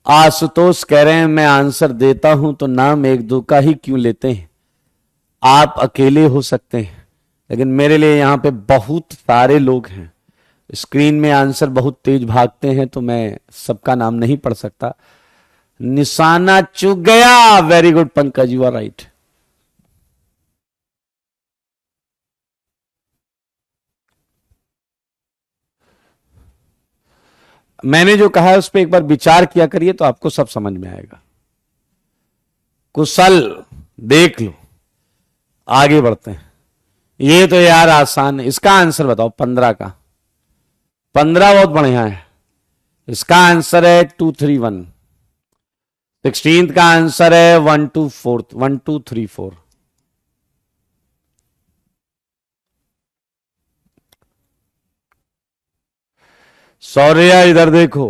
Ashutosh कह रहे हैं मैं आंसर देता हूं तो नाम 1-2 का ही क्यों लेते हैं? आप अकेले हो सकते हैं, लेकिन मेरे लिए यहां पे बहुत सारे लोग हैं। स्क्रीन में आंसर बहुत तेज भागते हैं तो मैं सबका नाम नहीं पढ़ सकता। निशाना चूक गया। Very good Pankaj, you are right. मैंने जो कहा है उस पर एक बार विचार किया करिए तो आपको सब समझ में आएगा। कुशल देख लो, आगे बढ़ते हैं। ये तो यार आसान है, इसका आंसर बताओ 15 का। 15 बहुत बढ़िया है, इसका आंसर है 2 3 1। 16th का आंसर है 1 2 4 1 2 3 4। सौर्या इधर देखो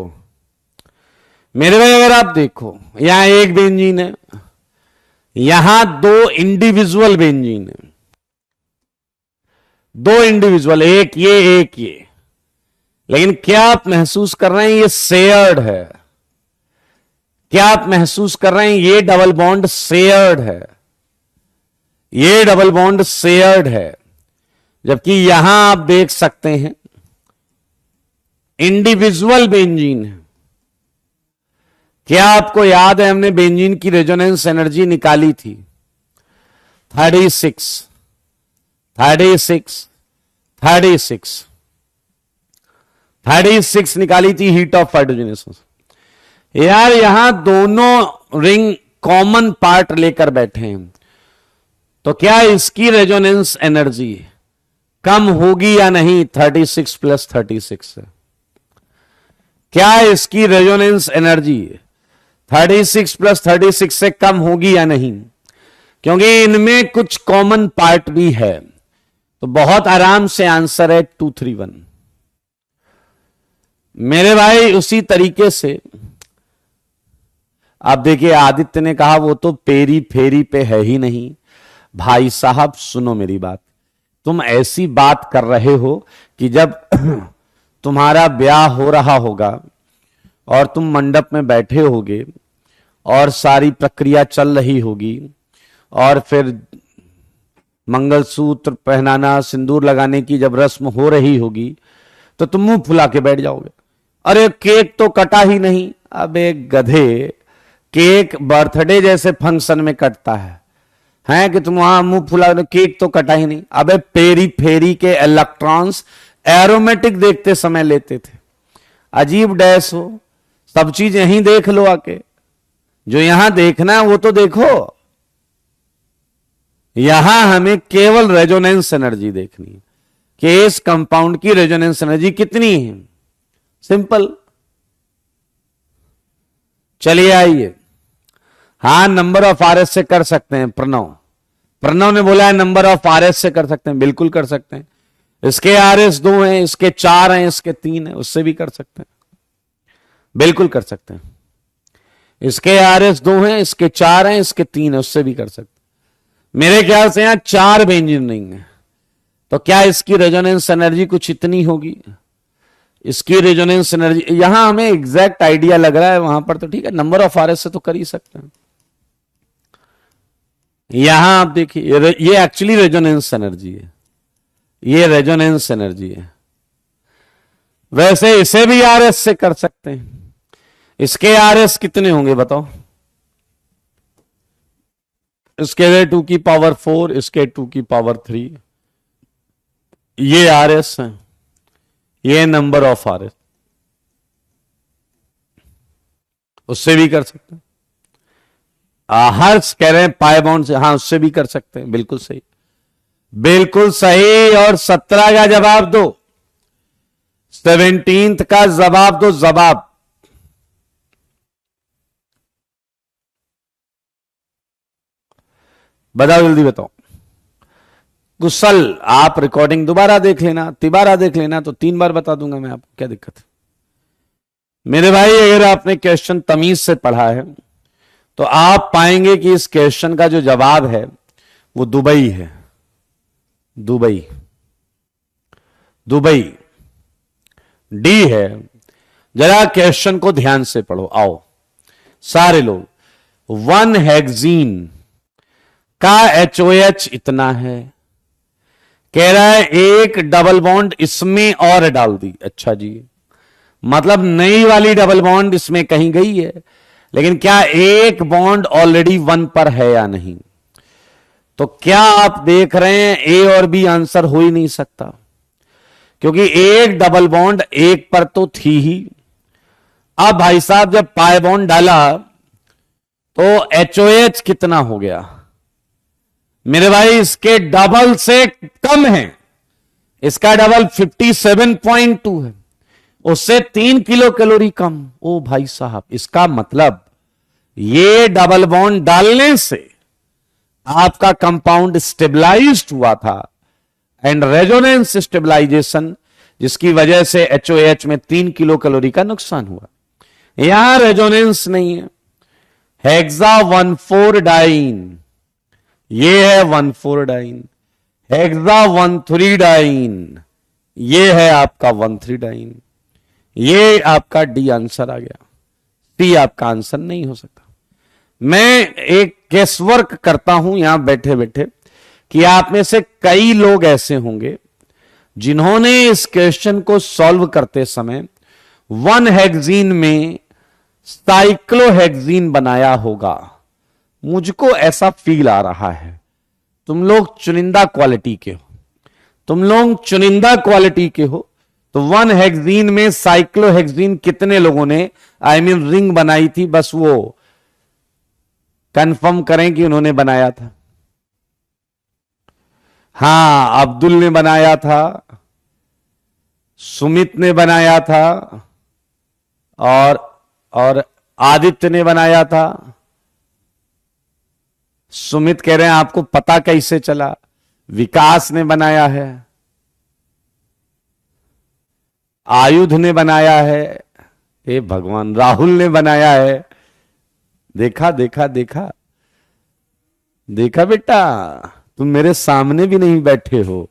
मेरे भाई, अगर आप देखो यहां एक बेंजीन है, यहां 2 इंडिविजुअल बेंजीन है, 2 इंडिविजुअल, एक ये। लेकिन क्या आप महसूस कर रहे हैं ये शेयर्ड है? क्या आप महसूस कर रहे हैं ये डबल बॉन्ड शेयर्ड है? ये डबल बॉन्ड शेयर्ड है, जबकि यहां आप देख सकते हैं इंडिविजुअल बेंजीन है। क्या आपको याद है हमने बेंजीन की रेजोनेंस एनर्जी निकाली थी? 36 निकाली थी हीट ऑफ हाइड्रोजनेशन। यार यहां दोनों रिंग कॉमन पार्ट लेकर बैठे हैं, तो क्या इसकी रेजोनेंस एनर्जी कम होगी या नहीं 36 + 36 से? क्या इसकी रेजोनेंस एनर्जी 36 + 36 से कम होगी या नहीं? क्योंकि इनमें कुछ कॉमन पार्ट भी है, तो बहुत आराम से आंसर है 231। मेरे भाई उसी तरीके से आप देखिए, आदित्य ने कहा वो तो पेरी फेरी पे है ही नहीं। भाई साहब सुनो मेरी बात, तुम ऐसी बात कर रहे हो कि जब तुम्हारा ब्याह हो रहा होगा और तुम मंडप में बैठे होगे और सारी प्रक्रिया चल रही होगी और फिर मंगलसूत्र पहनाना, सिंदूर लगाने की जब रस्म हो रही होगी तो तुम मुंह फुला के बैठ जाओगे, अरे केक तो कटा ही नहीं। अबे गधे, केक बर्थडे जैसे फंक्शन में कटता है कि तुम वहां मुंह फुला, केक तो कटा ही नहीं। अबे पेरी फेरी के इलेक्ट्रॉन्स एरोमेटिक देखते समय लेते थे। अजीब डैश हो, सब चीज यहीं देख लो आके, जो यहां देखना है वो तो देखो। यहां हमें केवल रेजोनेंस एनर्जी देखनी है कि इस कंपाउंड की रेजोनेंस एनर्जी कितनी है, सिंपल। चलिए आइए, हाँ नंबर ऑफ आरएस से कर सकते हैं। प्रणव ने बोला है नंबर ऑफ आरएस से कर सकते हैं, बिल्कुल कर सकते हैं। इसके आरएस 2 हैं, इसके 4 हैं, इसके 3 हैं, उससे भी कर सकते हैं, बिल्कुल कर सकते हैं। इसके आरएस 2 हैं, इसके 4 हैं, इसके 3 हैं, उससे भी कर सकते हैं। मेरे ख्याल से यहां 4 बेंजीन रिंग है, तो क्या इसकी रेजोनेंस एनर्जी कुछ इतनी होगी? इसकी रेजोनेंस एनर्जी यहां हमें एग्जैक्ट आइडिया लग रहा है, वहां पर तो ठीक है, नंबर ऑफ आरएस से तो कर ही सकते हैं। यहां आप देखिए, ये एक्चुअली रेजोनेंस एनर्जी है, ये रेजोनेंस एनर्जी है। वैसे इसे भी आरएस से कर सकते हैं। इसके आरएस कितने होंगे बताओ? इसके 2 की पावर 4, इसके 2 की पावर 3, ये आरएस है, ये नंबर ऑफ आरएस। उससे भी कर सकते हैं। हर्ष कह रहे हैं पाई बाउंड से, हाँ उससे भी कर सकते हैं, बिल्कुल सही, बिल्कुल सही। और 17 का जवाब दो, 17th का जवाब दो, जवाब। बताओ, जल्दी बताओ। कुशल, आप रिकॉर्डिंग दोबारा देख लेना, तिबारा देख लेना, तो 3 बार बता दूंगा मैं आपको, क्या दिक्कत है? मेरे भाई अगर आपने क्वेश्चन तमीज से पढ़ा है तो आप पाएंगे कि इस क्वेश्चन का जो जवाब है वो दुबई है। दुबई, दुबई डी है। जरा क्वेश्चन को ध्यान से पढ़ो, आओ सारे लोग। 1 हेक्सीन का HOH इतना है, कह रहा है एक डबल बॉन्ड इसमें और डाल दी। अच्छा जी, मतलब नई वाली डबल बॉन्ड इसमें कहीं गई है, लेकिन क्या एक बॉन्ड ऑलरेडी 1 पर है या नहीं? तो क्या आप देख रहे हैं ए और बी आंसर हो ही नहीं सकता, क्योंकि एक डबल बॉन्ड 1 पर तो थी ही। अब भाई साहब जब पाई बॉन्ड डाला तो HOH कितना हो गया मेरे भाई? इसके डबल से कम है, इसका डबल 57.2 है, उससे 3 किलो कैलोरी कम। ओ भाई साहब, इसका मतलब ये डबल बॉन्ड डालने से आपका कंपाउंड स्टेबलाइज्ड हुआ था, एंड रेजोनेंस स्टेबलाइजेशन, जिसकी वजह से HOH में 3 किलो कैलोरी का नुकसान हुआ। यहां रेजोनेंस नहीं है। हेक्सा 1,4 डाइन, ये है 1,4 डाइन। हेक्सा 1,3 डाइन, ये है आपका 1,3 डाइन। ये आपका डी आंसर आ गया, टी आपका आंसर नहीं हो सकता। मैं एक गेसवर्क करता हूं यहां बैठे बैठे कि आप में से कई लोग ऐसे होंगे जिन्होंने इस क्वेश्चन को सॉल्व करते समय 1 हेक्सीन में साइक्लोहेक्सीन बनाया होगा। मुझको ऐसा फील आ रहा है। तुम लोग चुनिंदा क्वालिटी के हो, तुम लोग चुनिंदा क्वालिटी के हो, तो 1 हेक्सीन में साइक्लोहेक्सीन कितने लोगों ने रिंग बनाई थी? बस वो कंफर्म करें कि उन्होंने बनाया था। हां, अब्दुल ने बनाया था, सुमित ने बनाया था, और आदित्य ने बनाया था। सुमित कह रहे हैं आपको पता कैसे चला? विकास ने बनाया है, आयुध ने बनाया है, हे भगवान, राहुल ने बनाया है। देखा देखा देखा देखा बेटा, तुम मेरे सामने भी नहीं बैठे हो,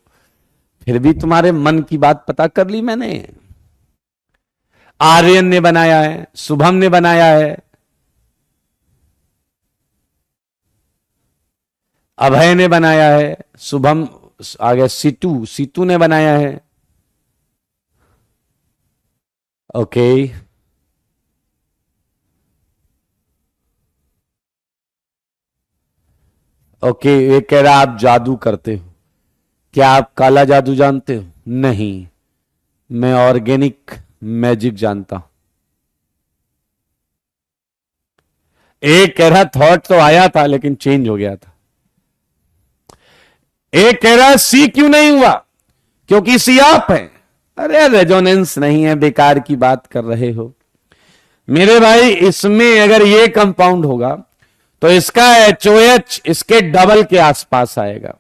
फिर भी तुम्हारे मन की बात पता कर ली मैंने। आर्यन ने बनाया है, शुभम ने बनाया है, अभय ने बनाया है, शुभम आ गया, सीतू ने बनाया है। ओके, ओके, ये कह रहा आप जादू करते हो, क्या आप काला जादू जानते हो? नहीं, मैं ऑर्गेनिक मैजिक जानता हूं। एक कह रहा थॉट तो आया था लेकिन चेंज हो गया था। एक कह रहा सी क्यों नहीं हुआ? क्योंकि सी आप है। अरे रेजोनेंस नहीं है, बेकार की बात कर रहे हो मेरे भाई। इसमें अगर ये कंपाउंड होगा तो इसका HOH इसके डबल के आसपास आएगा,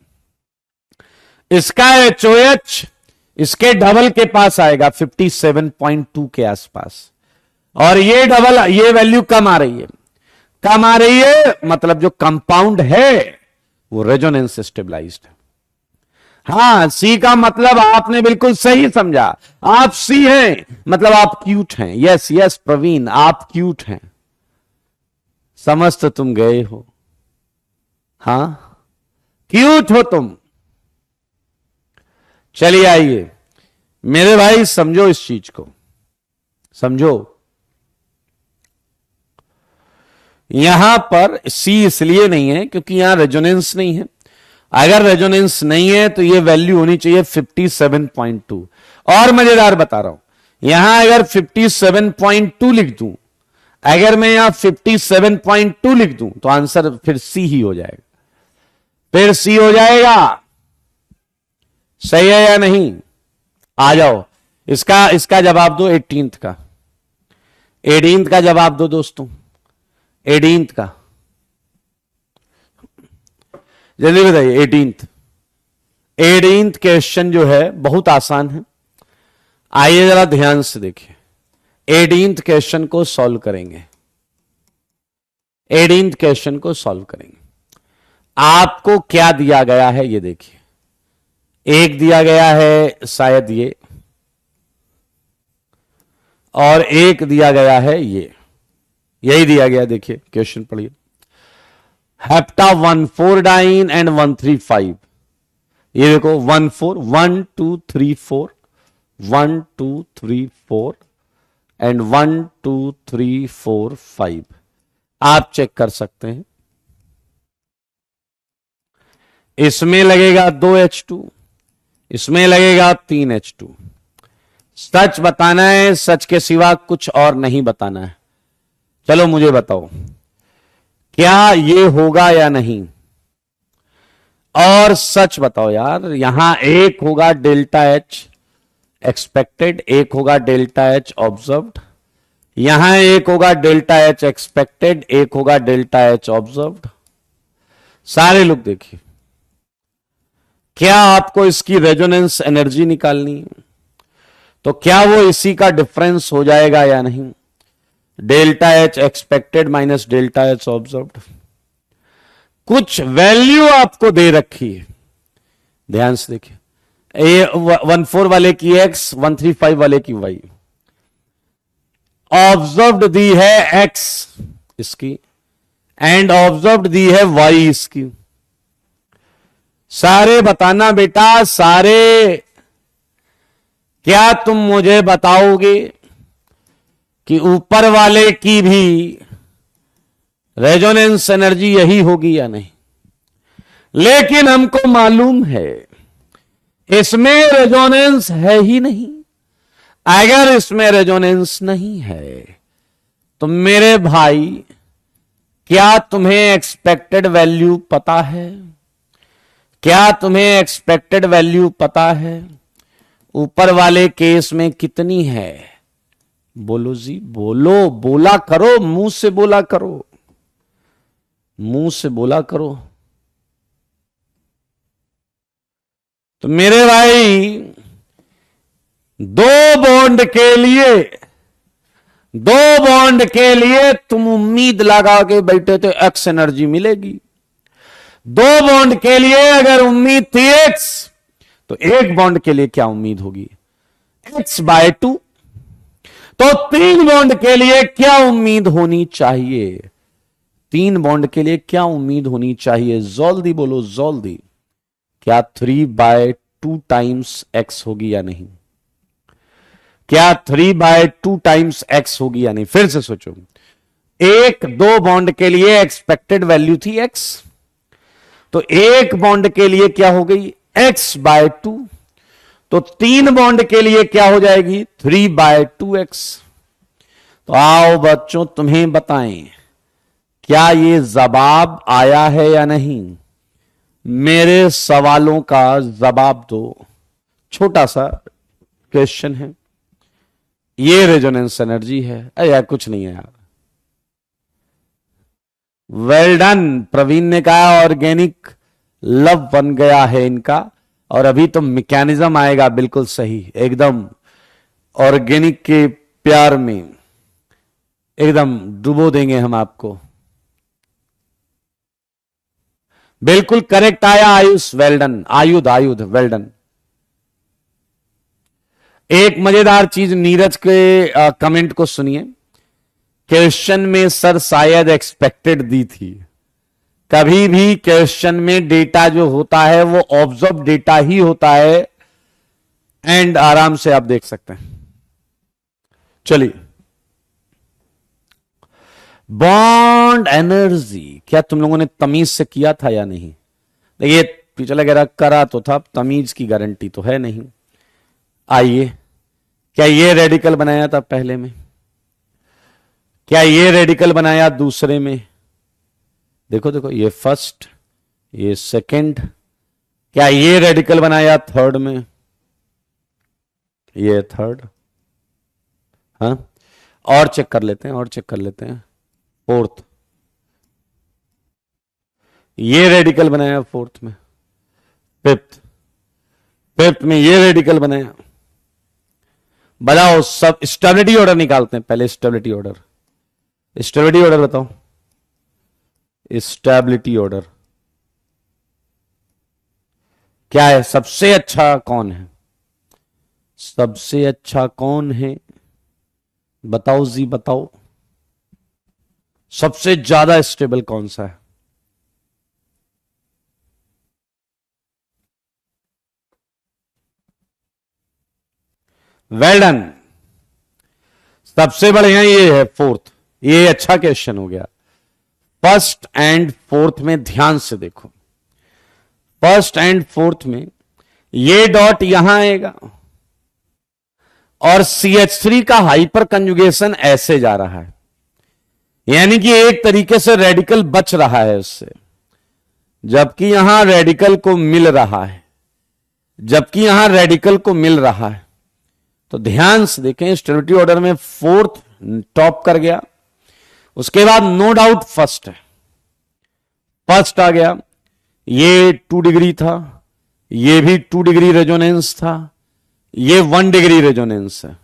इसका HOH इसके डबल के पास आएगा, 57.2 के आसपास। और ये डबल, ये वैल्यू कम आ रही है, कम आ रही है, मतलब जो कंपाउंड है वो रेजोनेंस स्टेबलाइज्ड है। हां, सी का मतलब आपने बिल्कुल सही समझा, आप सी हैं मतलब आप क्यूट हैं। यस यस प्रवीण, आप क्यूट हैं, समझ तो तुम गए हो। हां, क्यूट हो तुम। चलिए आइए मेरे भाई, समझो इस चीज को, समझो। यहां पर सी इसलिए नहीं है क्योंकि यहां रेजोनेंस नहीं है। अगर रेजोनेंस नहीं है तो ये वैल्यू होनी चाहिए 57.2। और मजेदार बता रहा हूं, यहां अगर 57.2 लिख दूं, अगर मैं यहां 57.2 लिख दूं तो आंसर फिर सी ही हो जाएगा, फिर सी हो जाएगा। सही है या नहीं? आ जाओ, इसका जवाब दो 18th का, 18th का जवाब दो दोस्तों, 18th का जल्दी बताइए। 18th क्वेश्चन जो है बहुत आसान है, आइए जरा ध्यान से देखिए। 18th क्वेश्चन को सॉल्व करेंगे, 18th क्वेश्चन को सॉल्व करेंगे। आपको क्या दिया गया है ये देखिए, एक दिया गया है शायद ये, और एक दिया गया है ये, यही दिया गया। देखिए क्वेश्चन पढ़िए, हेप्टा 1,4-डाइन एंड 1,3,5। ये देखो 1,4, 1 2 3 4, 1 2 3 4 एंड 1 2 3 4 5। आप चेक कर सकते हैं, इसमें लगेगा 2H2, इसमें लगेगा 3H2। सच बताना है, सच के सिवा कुछ और नहीं बताना है। चलो मुझे बताओ क्या ये होगा या नहीं, और सच बताओ यार। यहां एक होगा डेल्टा H एक्सपेक्टेड, एक होगा डेल्टा H ऑब्जर्व्ड, यहां एक होगा डेल्टा H एक्सपेक्टेड, एक होगा डेल्टा H ऑब्जर्व्ड। सारे लोग देखिए, क्या आपको इसकी रेजोनेंस एनर्जी निकालनी है तो क्या वो इसी का डिफरेंस हो जाएगा या नहीं? Delta H expected minus delta H observed. कुछ वैल्यू आपको दे रखी है, ध्यान से देखिए। ये 1,4 वाले की X, 1,3,5 वाले की Y, ऑब्जर्व्ड दी है X इसकी एंड ऑब्जर्व्ड दी है Y इसकी। सारे बताना बेटा, सारे। क्या तुम मुझे बताओगे कि ऊपर वाले की भी रेजोनेंस एनर्जी यही होगी या नहीं? लेकिन हमको मालूम है इसमें रेजोनेंस है ही नहीं। अगर इसमें रेजोनेंस नहीं है तो मेरे भाई क्या तुम्हें एक्सपेक्टेड वैल्यू पता है? क्या तुम्हें एक्सपेक्टेड वैल्यू पता है ऊपर वाले केस में कितनी है? बोलो जी, बोलो, बोला करो, मुंह से बोला करो, मुंह से बोला करो। तो मेरे भाई, दो बॉन्ड के लिए तुम उम्मीद लगा के बैठे थे एक्स एनर्जी मिलेगी। दो बॉन्ड के लिए अगर उम्मीद थी एक्स, तो एक बॉन्ड के लिए क्या उम्मीद होगी? x/2। तो तीन बॉन्ड के लिए क्या उम्मीद होनी चाहिए? तीन बॉन्ड के लिए क्या उम्मीद होनी चाहिए? जल्दी बोलो, जल्दी। क्या 3/2 टाइम्स x होगी या नहीं? क्या 3/2 टाइम्स x होगी या नहीं? फिर से सोचो, एक दो बॉन्ड के लिए एक्सपेक्टेड वैल्यू थी x, तो एक बॉन्ड के लिए क्या हो गई? x/2। तो तीन बॉन्ड के लिए क्या हो जाएगी? 3/2x। तो आओ बच्चों, तुम्हें बताएं, क्या ये जवाब आया है या नहीं? मेरे सवालों का जवाब दो। छोटा सा क्वेश्चन है, ये रेजोनेंस एनर्जी है। यार कुछ नहीं है यार। वेल डन, प्रवीण ने कहा ऑर्गेनिक लव बन गया है इनका। और अभी तो मैकेनिज्म आएगा, बिल्कुल सही, एकदम ऑर्गेनिक के प्यार में एकदम डुबो देंगे हम आपको। बिल्कुल करेक्ट आया आयुष, वेल डन। आयुध वेल डन। एक मजेदार चीज नीरज के कमेंट को सुनिए। क्वेश्चन में सर शायद एक्सपेक्टेड दी थी। कभी भी क्वेश्चन में डेटा जो होता है वो ऑब्जर्व डेटा ही होता है, एंड आराम से आप देख सकते हैं। चलिए, बॉन्ड एनर्जी, क्या तुम लोगों ने तमीज से किया था या नहीं? देखिए, पिछले वगैरह करा तो था, तमीज की गारंटी तो है नहीं। आइए, क्या ये रेडिकल बनाया था पहले में? क्या ये रेडिकल बनाया दूसरे में? देखो देखो, ये फर्स्ट, ये सेकंड। क्या ये रेडिकल बनाया थर्ड में? ये थर्ड। हाँ, और चेक कर लेते हैं, फोर्थ। ये रेडिकल बनाया फोर्थ में। फिफ्थ में ये रेडिकल बनाया। बताओ, सब स्टेबिलिटी ऑर्डर निकालते हैं पहले। स्टेबिलिटी ऑर्डर बताओ। स्टेबिलिटी ऑर्डर क्या है? सबसे अच्छा कौन है? सबसे अच्छा कौन है? बताओ जी, बताओ। सबसे ज्यादा स्टेबल कौन सा है? Well done. सबसे बढ़िया ये है फोर्थ। ये अच्छा क्वेश्चन हो गया। फर्स्ट एंड फोर्थ में ध्यान से देखो। फर्स्ट एंड फोर्थ में ये डॉट यहां आएगा और CH3 का हाइपर कंजुगेशन ऐसे जा रहा है, यानी कि एक तरीके से रेडिकल बच रहा है उससे, जबकि यहां रेडिकल को मिल रहा है। तो ध्यान से देखें, स्टेबिलिटी ऑर्डर में फोर्थ टॉप कर गया, उसके बाद नो डाउट फर्स्ट है। फर्स्ट आ गया, ये 2 डिग्री था, ये भी 2 डिग्री रेजोनेंस था, ये 1 डिग्री रेजोनेंस है।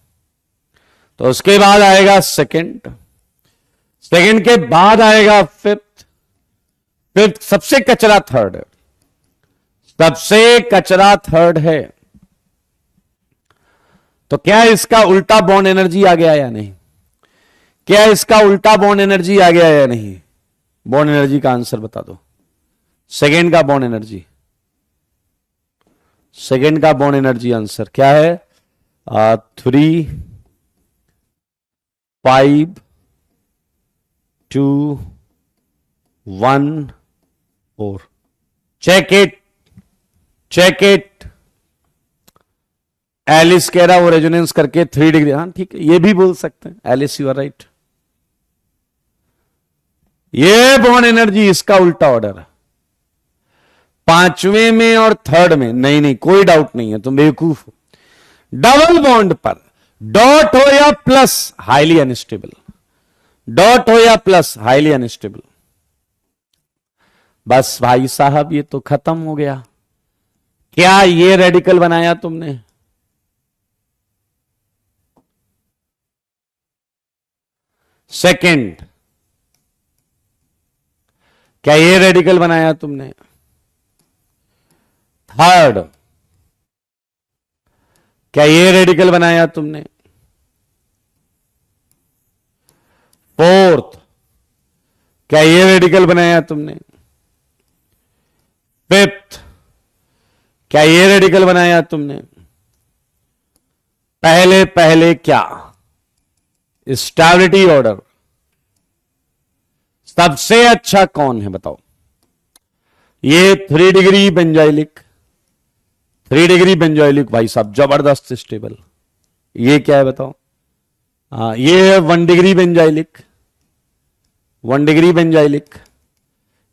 तो उसके बाद आएगा सेकंड के बाद आएगा फिफ्थ सबसे कचरा थर्ड है। तो क्या इसका उल्टा बॉन्ड एनर्जी आ गया या नहीं? बॉन्ड एनर्जी का आंसर बता दो। सेकंड का बॉन्ड एनर्जी आंसर क्या है? 3, 5, 2, 1, 4। Check it. एलिस कह रहा वो रेजोनेंस करके 3 डिग्री। हाँ ठीक है, ये भी बोल सकते हैं। Alice, you are right. ये बॉन्ड एनर्जी, इसका उल्टा ऑर्डर है। पांचवें में और थर्ड में नहीं नहीं कोई डाउट नहीं है, तुम बेवकूफ हो। डबल बॉन्ड पर डॉट हो या प्लस हाईली अनस्टेबल, डॉट हो या प्लस हाईली अनस्टेबल। बस भाई साहब ये तो खत्म हो गया। क्या ये रेडिकल बनाया तुमने? सेकंड, क्या ये रेडिकल बनाया तुमने? थर्ड, क्या ये रेडिकल बनाया तुमने? फोर्थ, क्या ये रेडिकल बनाया तुमने? फिफ्थ, क्या ये रेडिकल बनाया तुमने? पहले पहले क्या? स्टेबिलिटी ऑर्डर सबसे अच्छा कौन है बताओ? ये 3 डिग्री बेंजाइलिक, 3 डिग्री बेंजाइलिक भाई साहब जबरदस्त स्टेबल। ये क्या है बताओ? ये है 1 डिग्री बेंजाइलिक, 1 डिग्री बेंजाइलिक।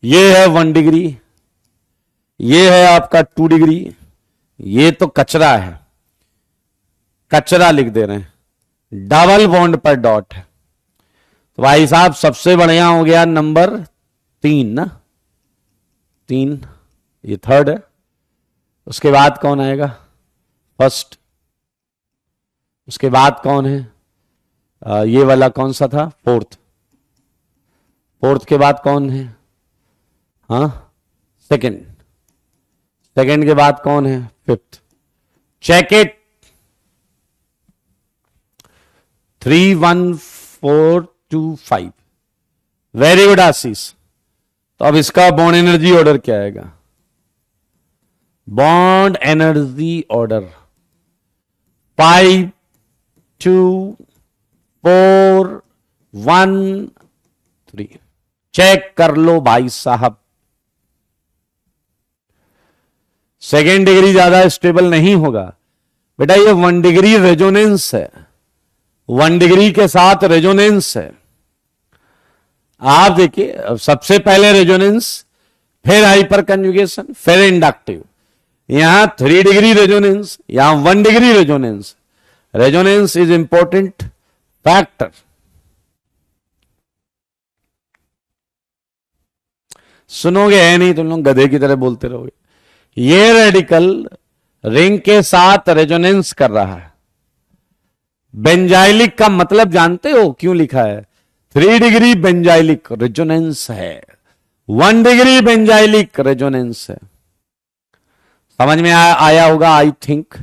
ये है 1 डिग्री, ये है आपका 2 डिग्री। ये तो कचरा है, कचरा लिख दे रहे हैं, डबल बॉन्ड पर डॉट है। तो भाई साहब सबसे बढ़िया हो गया नंबर 3 ना, 3, ये थर्ड है। उसके बाद कौन आएगा? फर्स्ट। उसके बाद कौन है? ये वाला कौन सा था? फोर्थ। फोर्थ के बाद कौन है? हाँ सेकंड। सेकंड के बाद कौन है? Fifth. Check it. 3 1 4 2 5। Very good Ashish. तो अब इसका बॉन्ड एनर्जी ऑर्डर क्या आएगा? Bond energy order 5 2 4 1 3। चेक कर लो भाई साहब। सेकेंड डिग्री ज्यादा स्टेबल नहीं होगा बेटा, ये 1 डिग्री रेजोनेंस है, 1 डिग्री के साथ रेजोनेंस है। आप देखिए सबसे पहले रेजोनेंस, फिर हाइपर कंजुगेशन, फिर इंडक्टिव। यहां 3 डिग्री रेजोनेंस, यहां 1 degree resonance. Resonance is important factor. सुनोगे है नहीं तुम लोग, गधे की तरह बोलते रहोगे। ये रेडिकल रिंग के साथ रेजोनेंस कर रहा है। बेंजाइलिक का मतलब जानते हो क्यों लिखा है? 3 डिग्री बेंजाइलिक रेजोनेंस है, 1 डिग्री बेंजाइलिक रेजोनेंस है। समझ में आया होगा I think.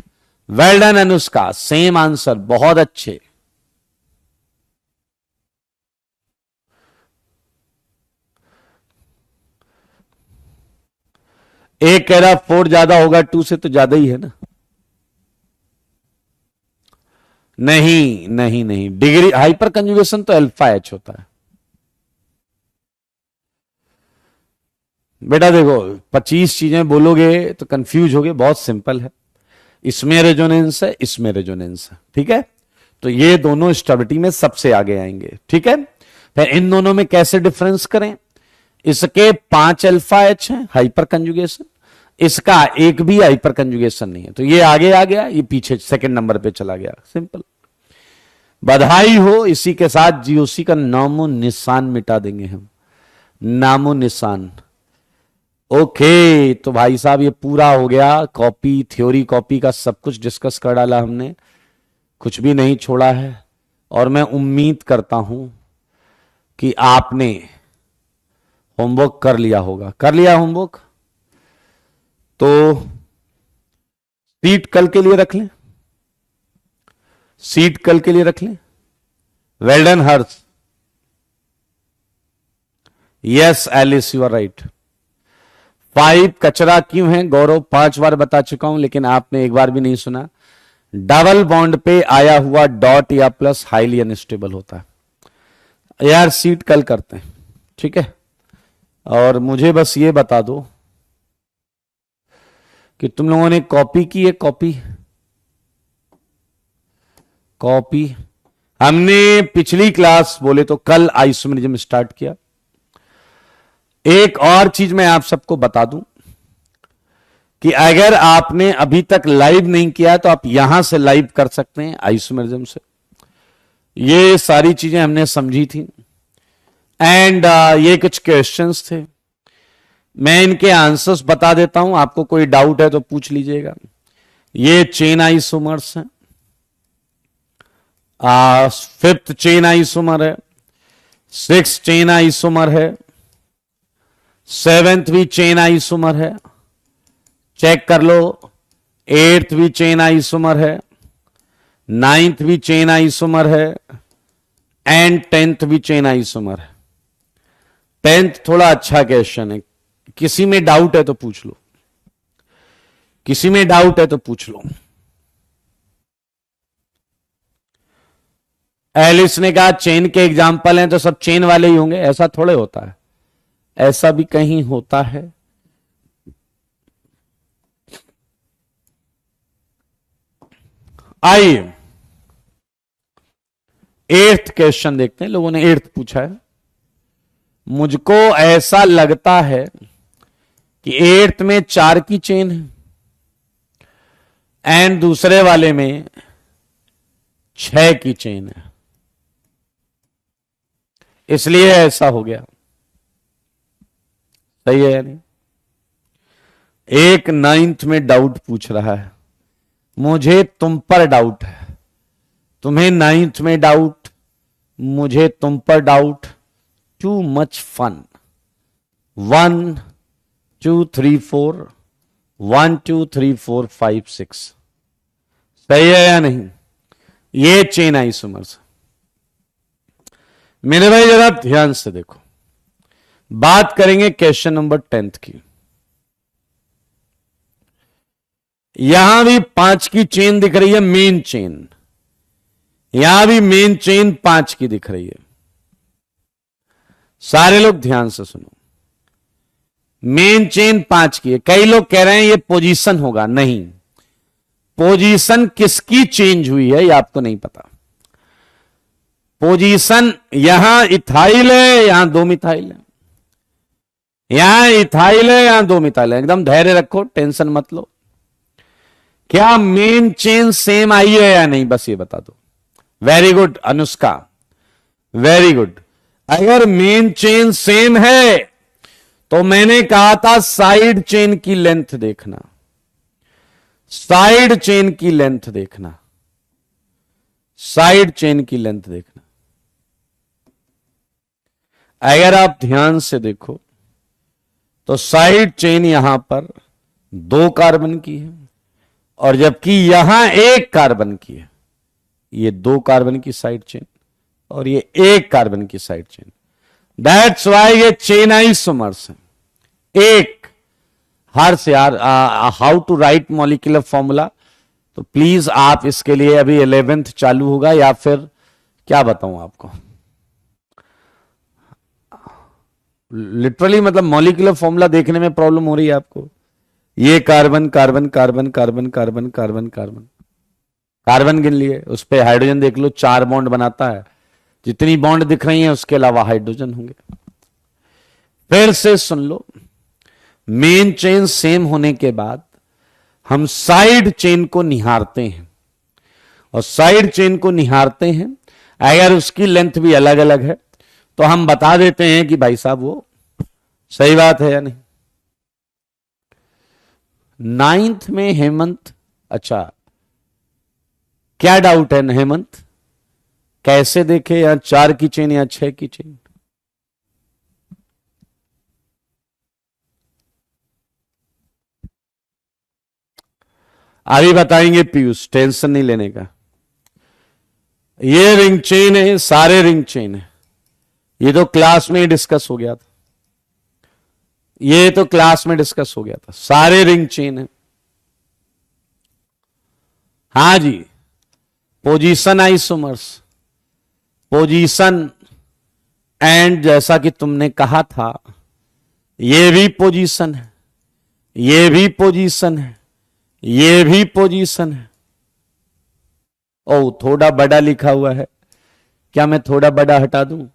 Well done Anushka, same answer, बहुत अच्छे। एक कह रहा 4 ज्यादा होगा 2 से, तो ज्यादा ही है ना। नहीं नहीं नहीं, डिग्री हाइपर कंजुगेशन तो अल्फा एच होता है बेटा। देखो 25 चीजें बोलोगे तो कंफ्यूज होगे, बहुत सिंपल है। इसमें रेजोनेंस है, इसमें रेजोनेंस है, ठीक है। तो ये दोनों स्टेबिलिटी में सबसे आगे आएंगे, ठीक है। फिर इन दोनों में कैसे डिफरेंस करें? इसके 5 अल्फा एच है हाइपर कंजुगेशन, इसका एक भी हाइपर कंजुगेशन नहीं है, तो ये आगे आ गया, ये पीछे सेकंड नंबर पे चला गया। सिंपल। बधाई हो, इसी के साथ जीओसी का नामो निशान मिटा देंगे हम, नामो निशान। ओके, तो भाई साहब ये पूरा हो गया। कॉपी, थ्योरी कॉपी का सब कुछ डिस्कस कर डाला हमने, कुछ भी नहीं छोड़ा है। और मैं उम्मीद करता हूं कि आपने होमवर्क कर लिया होगा। कर लिया होमवर्क? तो सीट कल के लिए रख लें, सीट कल के लिए रख लें। Well done Harsh. Yes Alice, you are right. 5 कचरा क्यों है गौरव? 5 बार बता चुका हूं, लेकिन आपने एक बार भी नहीं सुना। डबल बॉन्ड पे आया हुआ डॉट या प्लस हाईली अनस्टेबल होता है। यार सीट कल करते हैं, ठीक है। और मुझे बस ये बता दो कि तुम लोगों ने कॉपी की है? कॉपी कॉपी हमने पिछली क्लास बोले तो कल आइसोमेरिज्म स्टार्ट किया। एक और चीज मैं आप सबको बता दूं कि अगर आपने अभी तक लाइव नहीं किया तो आप यहां से लाइव कर सकते हैं आइसोमेरिज्म से। ये सारी चीजें हमने समझी थी एंड ये कुछ क्वेश्चंस थे, मैं इनके आंसर्स बता देता हूं, आपको कोई डाउट है तो पूछ लीजिएगा। ये चेन आइसोमर्स हैं, फिफ्थ चेन आइसोमर है, सिक्स चेन आइसोमर है, सेवेंथ भी चेन आइसोमर है, चेक कर लो, एट्थ भी चेन आइसोमर है, नाइन्थ भी चेन आइसोमर है एंड टेंथ भी चेन आइसोमर है। टेंथ थोड़ा अच्छा क्वेश्चन है, किसी में डाउट है तो पूछ लो, किसी में डाउट है तो पूछ लो। एलिस ने कहा चेन के एग्जाम्पल हैं तो सब चेन वाले ही होंगे, ऐसा थोड़े होता है, ऐसा भी कहीं होता है। आइए एट्थ क्वेश्चन देखते हैं, लोगों ने एट्थ पूछा है। मुझको ऐसा लगता है कि एट्थ में 4 की चेन है एंड दूसरे वाले में 6 की चेन है, इसलिए ऐसा हो गया। सही है या नहीं? एक नाइन्थ में डाउट पूछ रहा है, मुझे तुम पर डाउट है, तुम्हें नाइन्थ में डाउट, मुझे तुम पर डाउट, टू मच फन। 1 2 3 4 1 2 3 4 5 6, सही है या नहीं? ये चेन आइसोमर्स। मेरे भाई जरा ध्यान से देखो, बात करेंगे क्वेश्चन नंबर 10 की। यहां भी 5 की चेन दिख रही है, मेन चेन, यहां भी मेन चेन 5 की दिख रही है। सारे लोग ध्यान से सुनो, मेन चेन 5 की है। कई लोग कह रहे हैं ये पोजीशन होगा, नहीं, पोजीशन किसकी चेंज हुई है ये आपको नहीं पता। पोजीशन यहां इथाइल है, यहां 2 मिथाइल है, यहां इथाइल है, यहां 2 मिथाइल है। एकदम धैर्य रखो, टेंशन मत लो। क्या मेन चेन सेम आई है या नहीं, बस ये बता दो। Very good Anushka, very good. अगर मेन चेन सेम है तो मैंने कहा था साइड चेन की लेंथ देखना, साइड चेन की लेंथ देखना, साइड चेन की लेंथ देखना। अगर आप ध्यान से देखो तो साइड चेन यहां पर 2 कार्बन की है और जबकि यहां 1 कार्बन की है। ये 2 कार्बन की साइड चेन और ये 1 कार्बन की साइड चेन। दैट्स वाई ये चेन आइसोमर्स है। एक हर से यार how to write molecular formula, तो प्लीज आप इसके लिए अभी 11th चालू होगा या फिर क्या बताऊं आपको, लिटरली मतलब मॉलिक्यूलर फॉर्मूला देखने में प्रॉब्लम हो रही है आपको। ये carbon carbon carbon carbon carbon carbon carbon carbon गिन लिए, उस पर हाइड्रोजन देख लो, 4 बॉन्ड बनाता है, जितनी बॉन्ड दिख रही हैं उसके अलावा हाइड्रोजन होंगे। फिर से सुन लो, मेन चेन सेम होने के बाद हम साइड चेन को निहारते हैं और साइड चेन को निहारते हैं, अगर उसकी लेंथ भी अलग अलग है तो हम बता देते हैं कि भाई साहब वो सही बात है या नहीं। 9th में हेमंत, अच्छा क्या डाउट है हेमंत, कैसे देखे, या 4 की चेन या 6 की चेन? अभी बताएंगे पीयूष, टेंशन नहीं लेने का। ये रिंग चेन है, सारे रिंग चेन है, ये तो क्लास में ही डिस्कस हो गया था, ये तो क्लास में डिस्कस हो गया था, सारे रिंग चेन है। हां जी, पोजीशन आइसोमर्स, पोजीशन एंड जैसा कि तुमने कहा था ये भी पोजीशन है, ये भी पोजीशन है, ये भी पोजीशन है। ओ थोड़ा बड़ा लिखा हुआ है, क्या मैं थोड़ा बड़ा हटा दूं?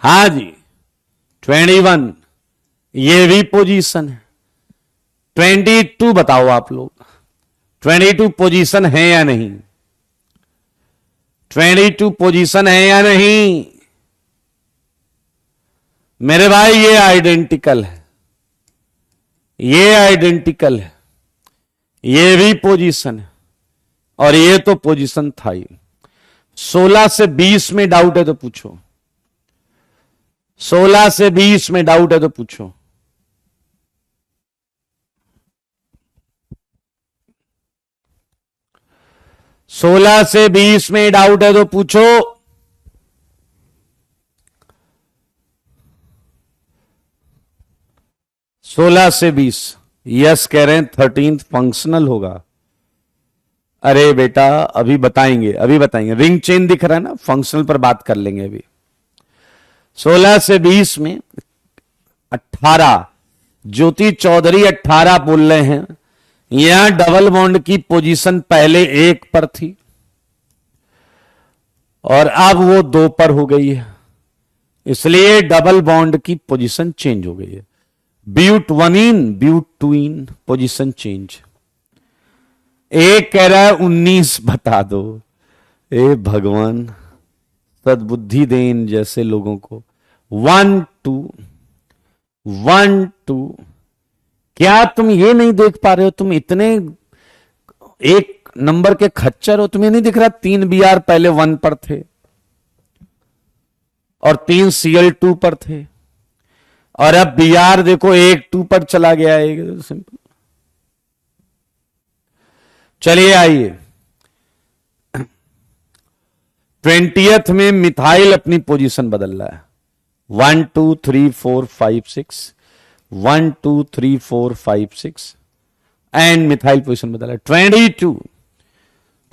हाँ जी 21 ये भी पोजीशन है। 22 बताओ आप लोग, 22 पोजीशन है या नहीं? 22 पोजीशन है या नहीं मेरे भाई? ये आइडेंटिकल है, ये आइडेंटिकल है, ये भी पोजीशन है और ये तो पोजीशन था ही। 16 से 20 में डाउट है तो पूछो, 16 से 20 में डाउट है तो पूछो। सोलह से 20 में डाउट है तो पूछो। सोलह से 20 यस कह रहे हैं। 13 फंक्शनल होगा। अरे बेटा अभी बताएंगे, अभी बताएंगे। रिंग चेन दिख रहा है ना, फंक्शनल पर बात कर लेंगे अभी। 16 से 20 में 18 ज्योति चौधरी 18 बोल रहे हैं। यहां डबल बॉन्ड की पोजीशन पहले 1 पर थी और अब वो 2 पर हो गई है, इसलिए डबल बॉन्ड की पोजीशन चेंज हो गई है। ब्यूटवनीन ब्यूटूइन पोजीशन चेंज। एक कह रहा है 19 बता दो। ए भगवान सद्बुद्धि दे इन जैसे लोगों को। 1 2 1 2। क्या तुम ये नहीं देख पा रहे हो? तुम इतने एक नंबर के खच्चर हो, तुम्हें नहीं दिख रहा 3 BR पहले 1 पर थे और 3 CL2 पर थे और अब BR देखो 1 2 पर चला गया है। सिंपल। चलिए आइए 20th में मिथाइल अपनी पोजीशन बदल रहा है। 1 2 3 4 5 6 1 2 3 4 5 6 एंड मिथाइल पोजीशन बदल रहा है।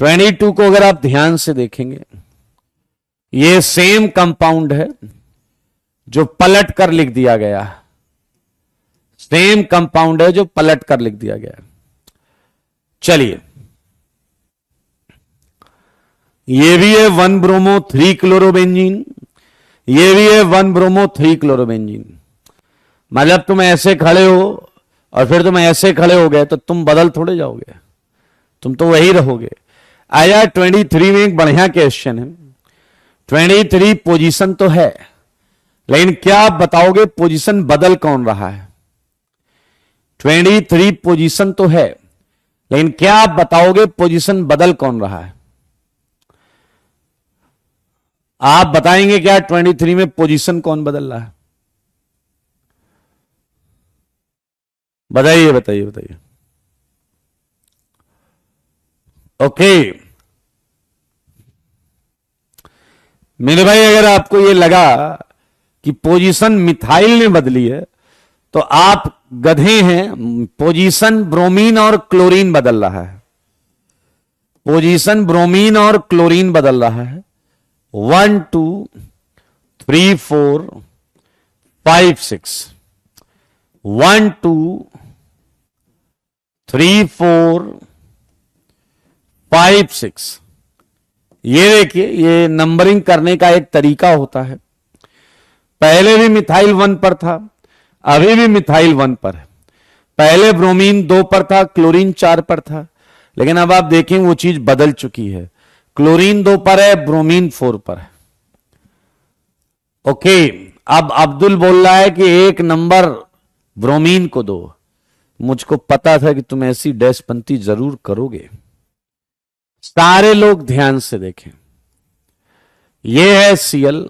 22 को अगर आप ध्यान से देखेंगे, ये सेम कंपाउंड है जो पलट कर लिख दिया गया। सेम कंपाउंड है जो पलट कर लिख दिया गया। चलिए ये भी है 1 ब्रोमो 3 क्लोरोबेंजीन, ये भी है 1 ब्रोमो 3 क्लोरोबेंजीन। मतलब तुम ऐसे खड़े हो और फिर तुम ऐसे खड़े हो गए तो तुम बदल थोड़े जाओगे, तुम तो वही रहोगे। आया 23 में एक बढ़िया क्वेश्चन है। 23 पोजीशन तो है, लेकिन क्या आप बताओगे पोजीशन बदल कौन रहा है? 23 पोजीशन तो है, लेकिन क्या आप बताओगे पोजीशन बदल कौन रहा है? आप बताएंगे क्या 23 में पोजीशन कौन बदल रहा है? बताइए बताइए बताइए। ओके मेरे भाई, अगर आपको ये लगा कि पोजीशन मिथाइल ने बदली है तो आप गधे हैं। पोजीशन ब्रोमीन और क्लोरीन बदल रहा है। पोजीशन ब्रोमीन और क्लोरीन बदल रहा है। 1 2 3 4 5 6 1 2 3 4 5 6। ये देखिए, ये नंबरिंग करने का एक तरीका होता है। पहले भी मिथाइल 1 पर था, अभी भी मिथाइल 1 पर है। पहले ब्रोमीन 2 पर था, क्लोरीन 4 पर था, लेकिन अब आप देखें वो चीज बदल चुकी है। क्लोरीन 2 पर है, ब्रोमीन 4 पर है। ओके, अब अब्दुल बोल रहा है कि 1 नंबर ब्रोमीन को दो। मुझको पता था कि तुम ऐसी डैशपंती जरूर करोगे। सारे लोग ध्यान से देखें। ये है Cl,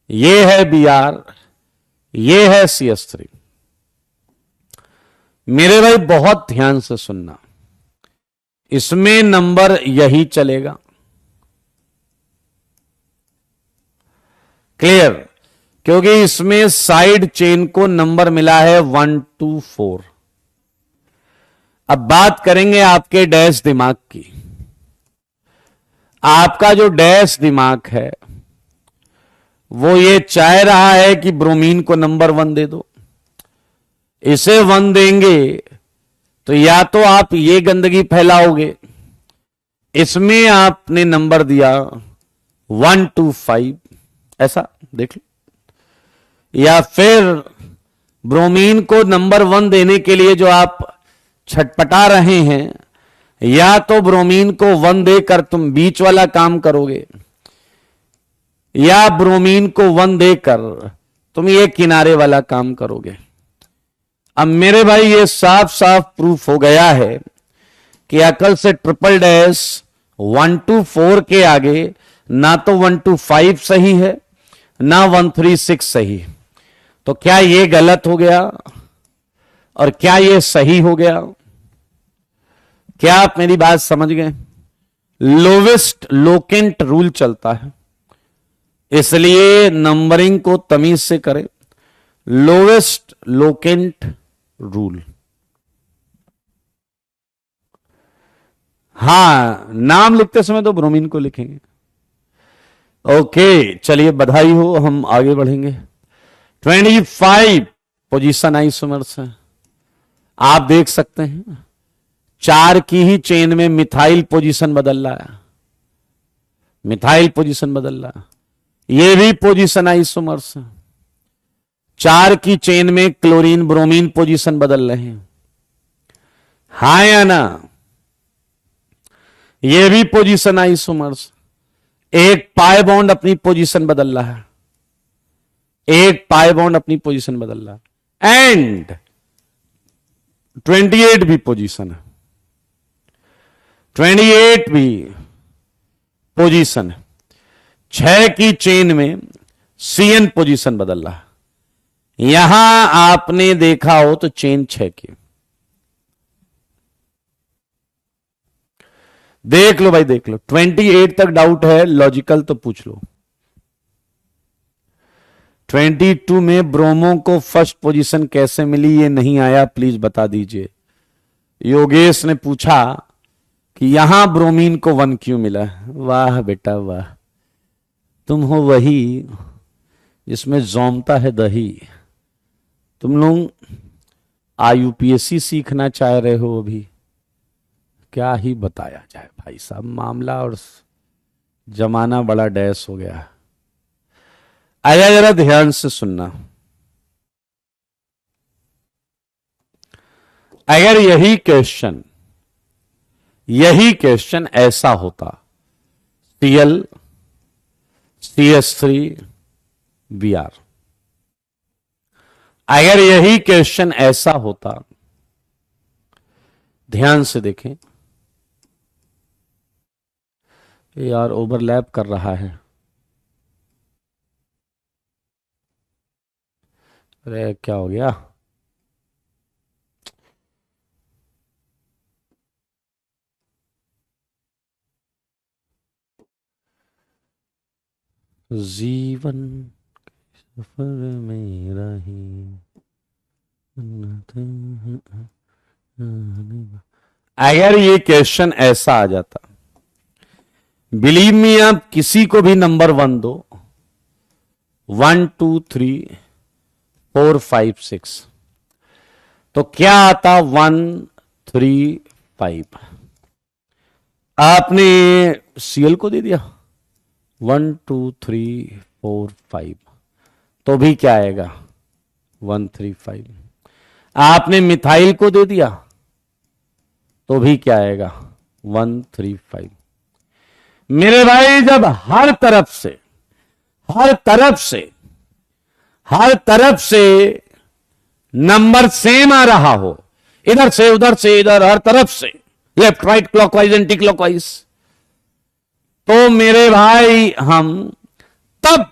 ये है Br, ये है CS3। मेरे भाई बहुत ध्यान से सुनना, इसमें नंबर यही चलेगा। क्लियर? क्योंकि इसमें साइड चेन को नंबर मिला है 1 2 4। अब बात करेंगे आपके डैश दिमाग की। आपका जो डैश दिमाग है वो ये चाह रहा है कि ब्रोमीन को नंबर 1 दे दो। इसे 1 देंगे तो या तो आप ये गंदगी फैलाओगे, इसमें आपने नंबर दिया 1 2 5, ऐसा देख लो। या फिर ब्रोमीन को नंबर 1 देने के लिए जो आप छटपटा रहे हैं, या तो ब्रोमीन को 1 देकर तुम बीच वाला काम करोगे, या ब्रोमीन को 1 देकर तुम ये किनारे वाला काम करोगे। अब मेरे भाई ये साफ साफ प्रूफ हो गया है कि अकल से ट्रिपल डैश 1 to 4 के आगे ना तो 1 to 5 सही है, ना 136 सही। तो क्या ये गलत हो गया और क्या ये सही हो गया? क्या आप मेरी बात समझ गए? लोवेस्ट लोकेंट रूल चलता है, इसलिए नंबरिंग को तमीज से करें। Lowest locant rule. हां, नाम लिखते समय तो ब्रोमीन को लिखेंगे। ओके, चलिए बधाई हो, हम आगे बढ़ेंगे। 25 पोजीशन आइसोमर्स है। आप देख सकते हैं 4 की ही चेन में मिथाइल पोजीशन बदल रहा है, मिथाइल पोजीशन बदल रहा है। ये भी पोजीशन आइसोमर्स है। 4 की चेन में क्लोरीन ब्रोमीन पोजीशन बदल रहे हैं, हाँ या ना? ये भी पोजीशन आइसोमर्स। एक पाई बॉन्ड अपनी पोजीशन बदल रहा है, एक पाई बॉन्ड अपनी पोजीशन बदल रहा है। एंड 28 भी पोजीशन है, 28 भी पोजीशन है। 6 की चेन में CN पोजीशन बदल रहा है। यहां आपने देखा हो तो चेन 6 की, देख लो भाई, देख लो। 28 तक डाउट है, लॉजिकल तो पूछ लो। 22 में ब्रोमो को फर्स्ट पोजीशन कैसे मिली, ये नहीं आया, प्लीज बता दीजिए। योगेश ने पूछा कि यहां ब्रोमीन को 1 क्यों मिला। वाह बेटा वाह, तुम हो वही जिसमें जौमता है दही। तुम लोग IUPAC सीखना चाह रहे हो अभी, क्या ही बताया जाए भाई साहब। मामला और जमाना बड़ा डैश हो गया। आया, जरा ध्यान से सुनना। अगर यही क्वेश्चन ऐसा होता, Cl CH3 Br, अगर यही क्वेश्चन ऐसा होता, ध्यान से देखें यार, ओवरलैप कर रहा है। अरे क्या हो गया? जीवन सफर में रही। अगर ये क्वेश्चन ऐसा आ जाता, बिलीव मी, आप किसी को भी नंबर 1 दो, 1 2 3 4 5 6, तो क्या आता? 1 3 5। आपने Cl को दे दिया 1 2 3 4 5, तो भी क्या आएगा? 1 3 5। आपने मिथाइल को दे दिया तो भी क्या आएगा? 1 3 5। मेरे भाई, जब हर तरफ से नंबर सेम आ रहा हो, इधर से उधर से इधर, हर तरफ से, left right clockwise anti clockwise, तो मेरे भाई हम तब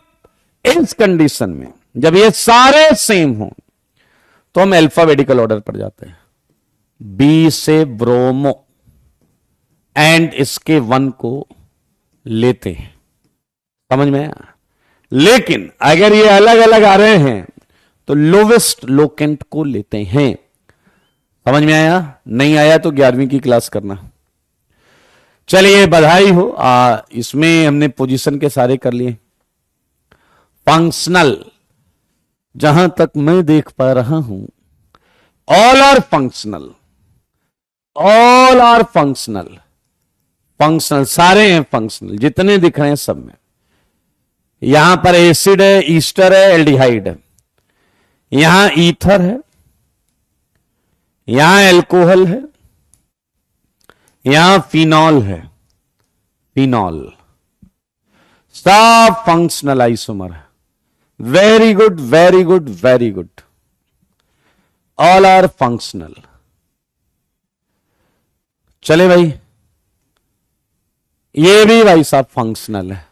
इस कंडीशन में जब ये सारे सेम हो तो हम अल्फाबेटिकल ऑर्डर पर जाते हैं। बी से ब्रोमो एंड इसके 1 को लेते हैं, समझ में आया? लेकिन अगर ये अलग अलग आ रहे हैं तो लोवेस्ट लोकेंट को लेते हैं। समझ में आया? नहीं आया तो 11वीं की क्लास करना। चलिए बधाई हो, इसमें हमने पोजीशन के सारे कर लिए। फंक्शनल, जहां तक मैं देख पा रहा हूं, all are functional, all are functional. Functional सारे हैं, फंक्शनल जितने दिख रहे हैं सब में। यहां पर एसिड है, ईस्टर है, एल्डिहाइड है, यहां ईथर है, यहां एल्कोहल है, यहां फिनॉल है, फिनॉल। सब फंक्शनल आइसोमर है। Very good, very good, very good. All are functional. चले भाई, ये भी भाई साहब फंक्शनल है।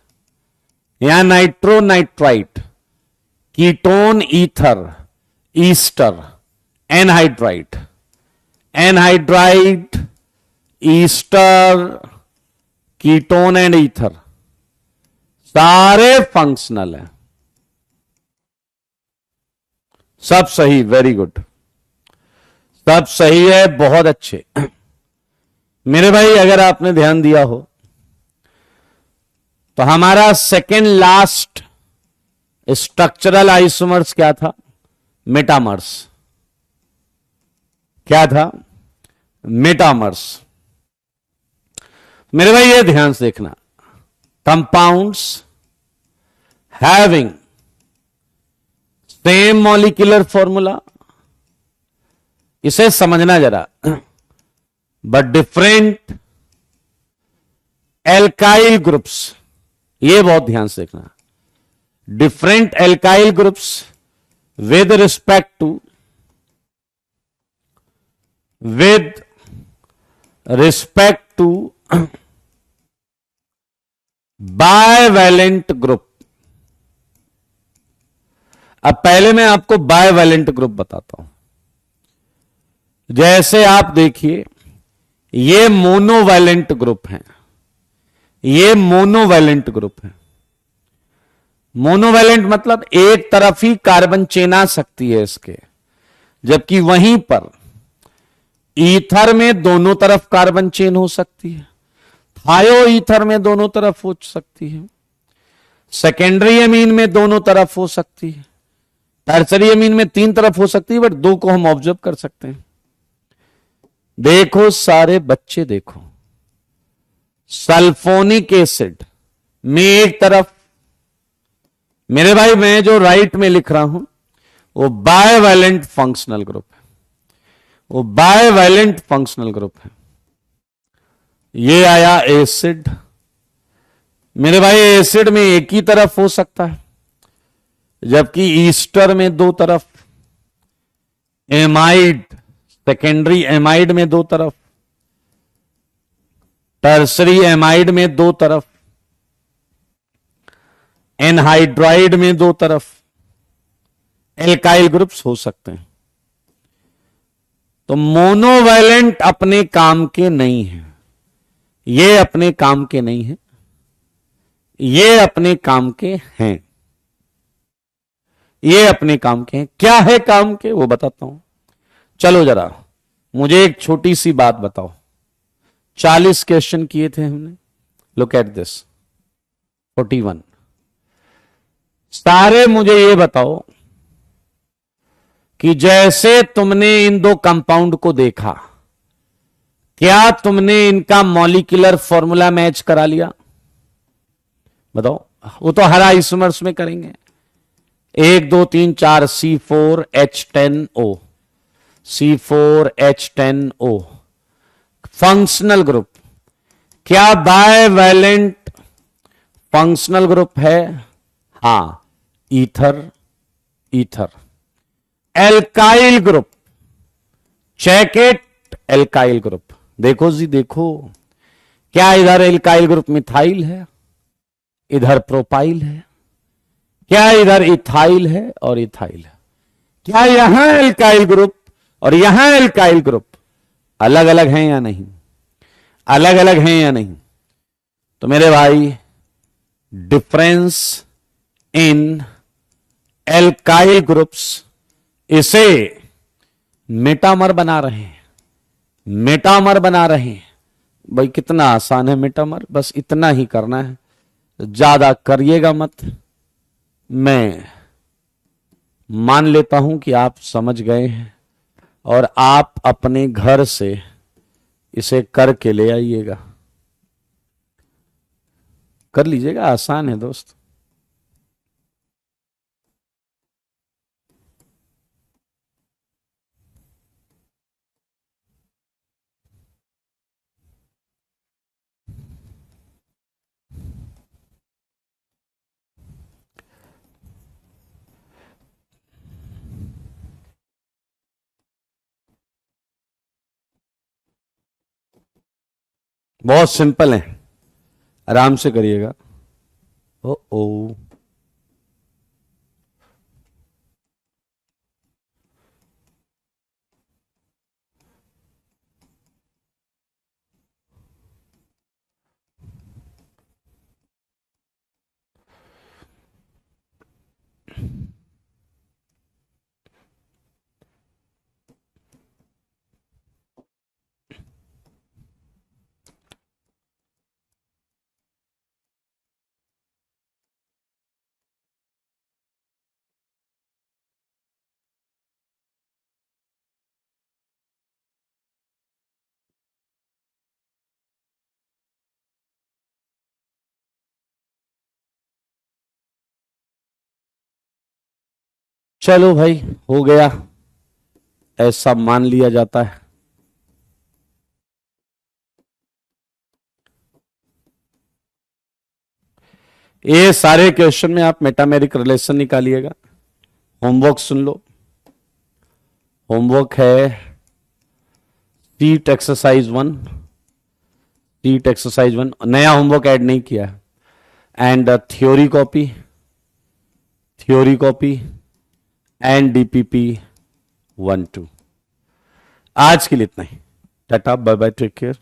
यहां nitro nitrite, ketone ether, ester, anhydride, anhydride, ester, ketone and ether, सारे फंक्शनल हैं। सब सही, वेरी गुड, सब सही है, बहुत अच्छे। मेरे भाई अगर आपने ध्यान दिया हो तो हमारा सेकेंड लास्ट स्ट्रक्चरल आइसोमर्स क्या था? मेटामर्स। क्या था? मेटामर्स। मेरे भाई ये ध्यान से देखना, compounds having same molecular formula, इसे समझना जरा, बट डिफरेंट एल्काइल ग्रुप्स, ये बहुत ध्यान से देखना। Different alkyl groups with respect to bivalent group. अब पहले मैं आपको बायवैलेंट ग्रुप बताता हूं। जैसे आप देखिए, ये मोनोवैलेंट ग्रुप है, ये मोनोवैलेंट ग्रुप है। मोनोवैलेंट मतलब एक तरफ ही कार्बन चेन आ सकती है इसके, जबकि वहीं पर ईथर में दोनों तरफ कार्बन चेन हो सकती है, थायो ईथर में दोनों तरफ हो सकती है, सेकेंडरी एमीन में दोनों तरफ हो सकती है, टर्सरी एमीन में तीन तरफ हो सकती है, बट दो को हम ऑब्जर्व कर सकते हैं। देखो सारे बच्चे, देखो सल्फोनिक एसिड में एक तरफ, मेरे भाई मैं जो राइट में लिख रहा हूं वो बायवैलेंट फंक्शनल ग्रुप है, वो बायवैलेंट फंक्शनल ग्रुप है। ये आया एसिड। मेरे भाई एसिड में एक ही तरफ हो सकता है, जबकि ईस्टर में दो तरफ, एमाइड, सेकेंडरी एमाइड में दो तरफ, टर्सरी एमाइड में दो तरफ, एनहाइड्राइड में दो तरफ एल्काइल ग्रुप्स हो सकते हैं। तो मोनोवैलेंट अपने काम के नहीं है, ये अपने काम के नहीं है, ये अपने काम के हैं, ये अपने काम के हैं। क्या है काम के, वो बताता हूं। चलो जरा मुझे एक छोटी सी बात बताओ। 40 क्वेश्चन किए थे हमने, लुक एट दिस, 41। सारे मुझे ये बताओ कि जैसे तुमने इन दो कंपाउंड को देखा, क्या तुमने इनका मॉलिक्यूलर फॉर्मूला मैच करा लिया? बताओ। वो तो हर आइसोमर्स में करेंगे। 1 2 3 4 C4H10O, C4H10O फंक्शनल ग्रुप। क्या बायवैलेंट फंक्शनल ग्रुप है? हां, ether, ether. Alkyl group, check it, alkyl group. देखो जी देखो, क्या इधर एल्काइल ग्रुप मिथाइल है, इधर प्रोपाइल है, क्या इधर इथाइल है और इथाइल है? क्या यहां एल्काइल ग्रुप और यहां एल्काइल ग्रुप अलग अलग हैं या नहीं? अलग अलग हैं या नहीं? तो मेरे भाई डिफरेंस इन एल्काइल ग्रुप्स, इसे मेटामर बना रहे हैं, मेटामर बना रहे हैं। भाई कितना आसान है मेटामर, बस इतना ही करना है, ज्यादा करिएगा मत। मैं मान लेता हूं कि आप समझ गए हैं और आप अपने घर से इसे करके ले आइएगा, कर लीजिएगा, आसान है दोस्त। बहुत सिंपल है, आराम से करिएगा। ओ चलो भाई, हो गया, ऐसा मान लिया जाता है। ये सारे क्वेश्चन में आप मेटामेरिक रिलेशन निकालिएगा। होमवर्क सुन लो, होमवर्क है शीट एक्सरसाइज 1, शीट एक्सरसाइज 1, नया होमवर्क ऐड नहीं किया है। And theory copy, theory copy and DPP 1 2। आज के लिए इतना ही, tata bye bye, take care.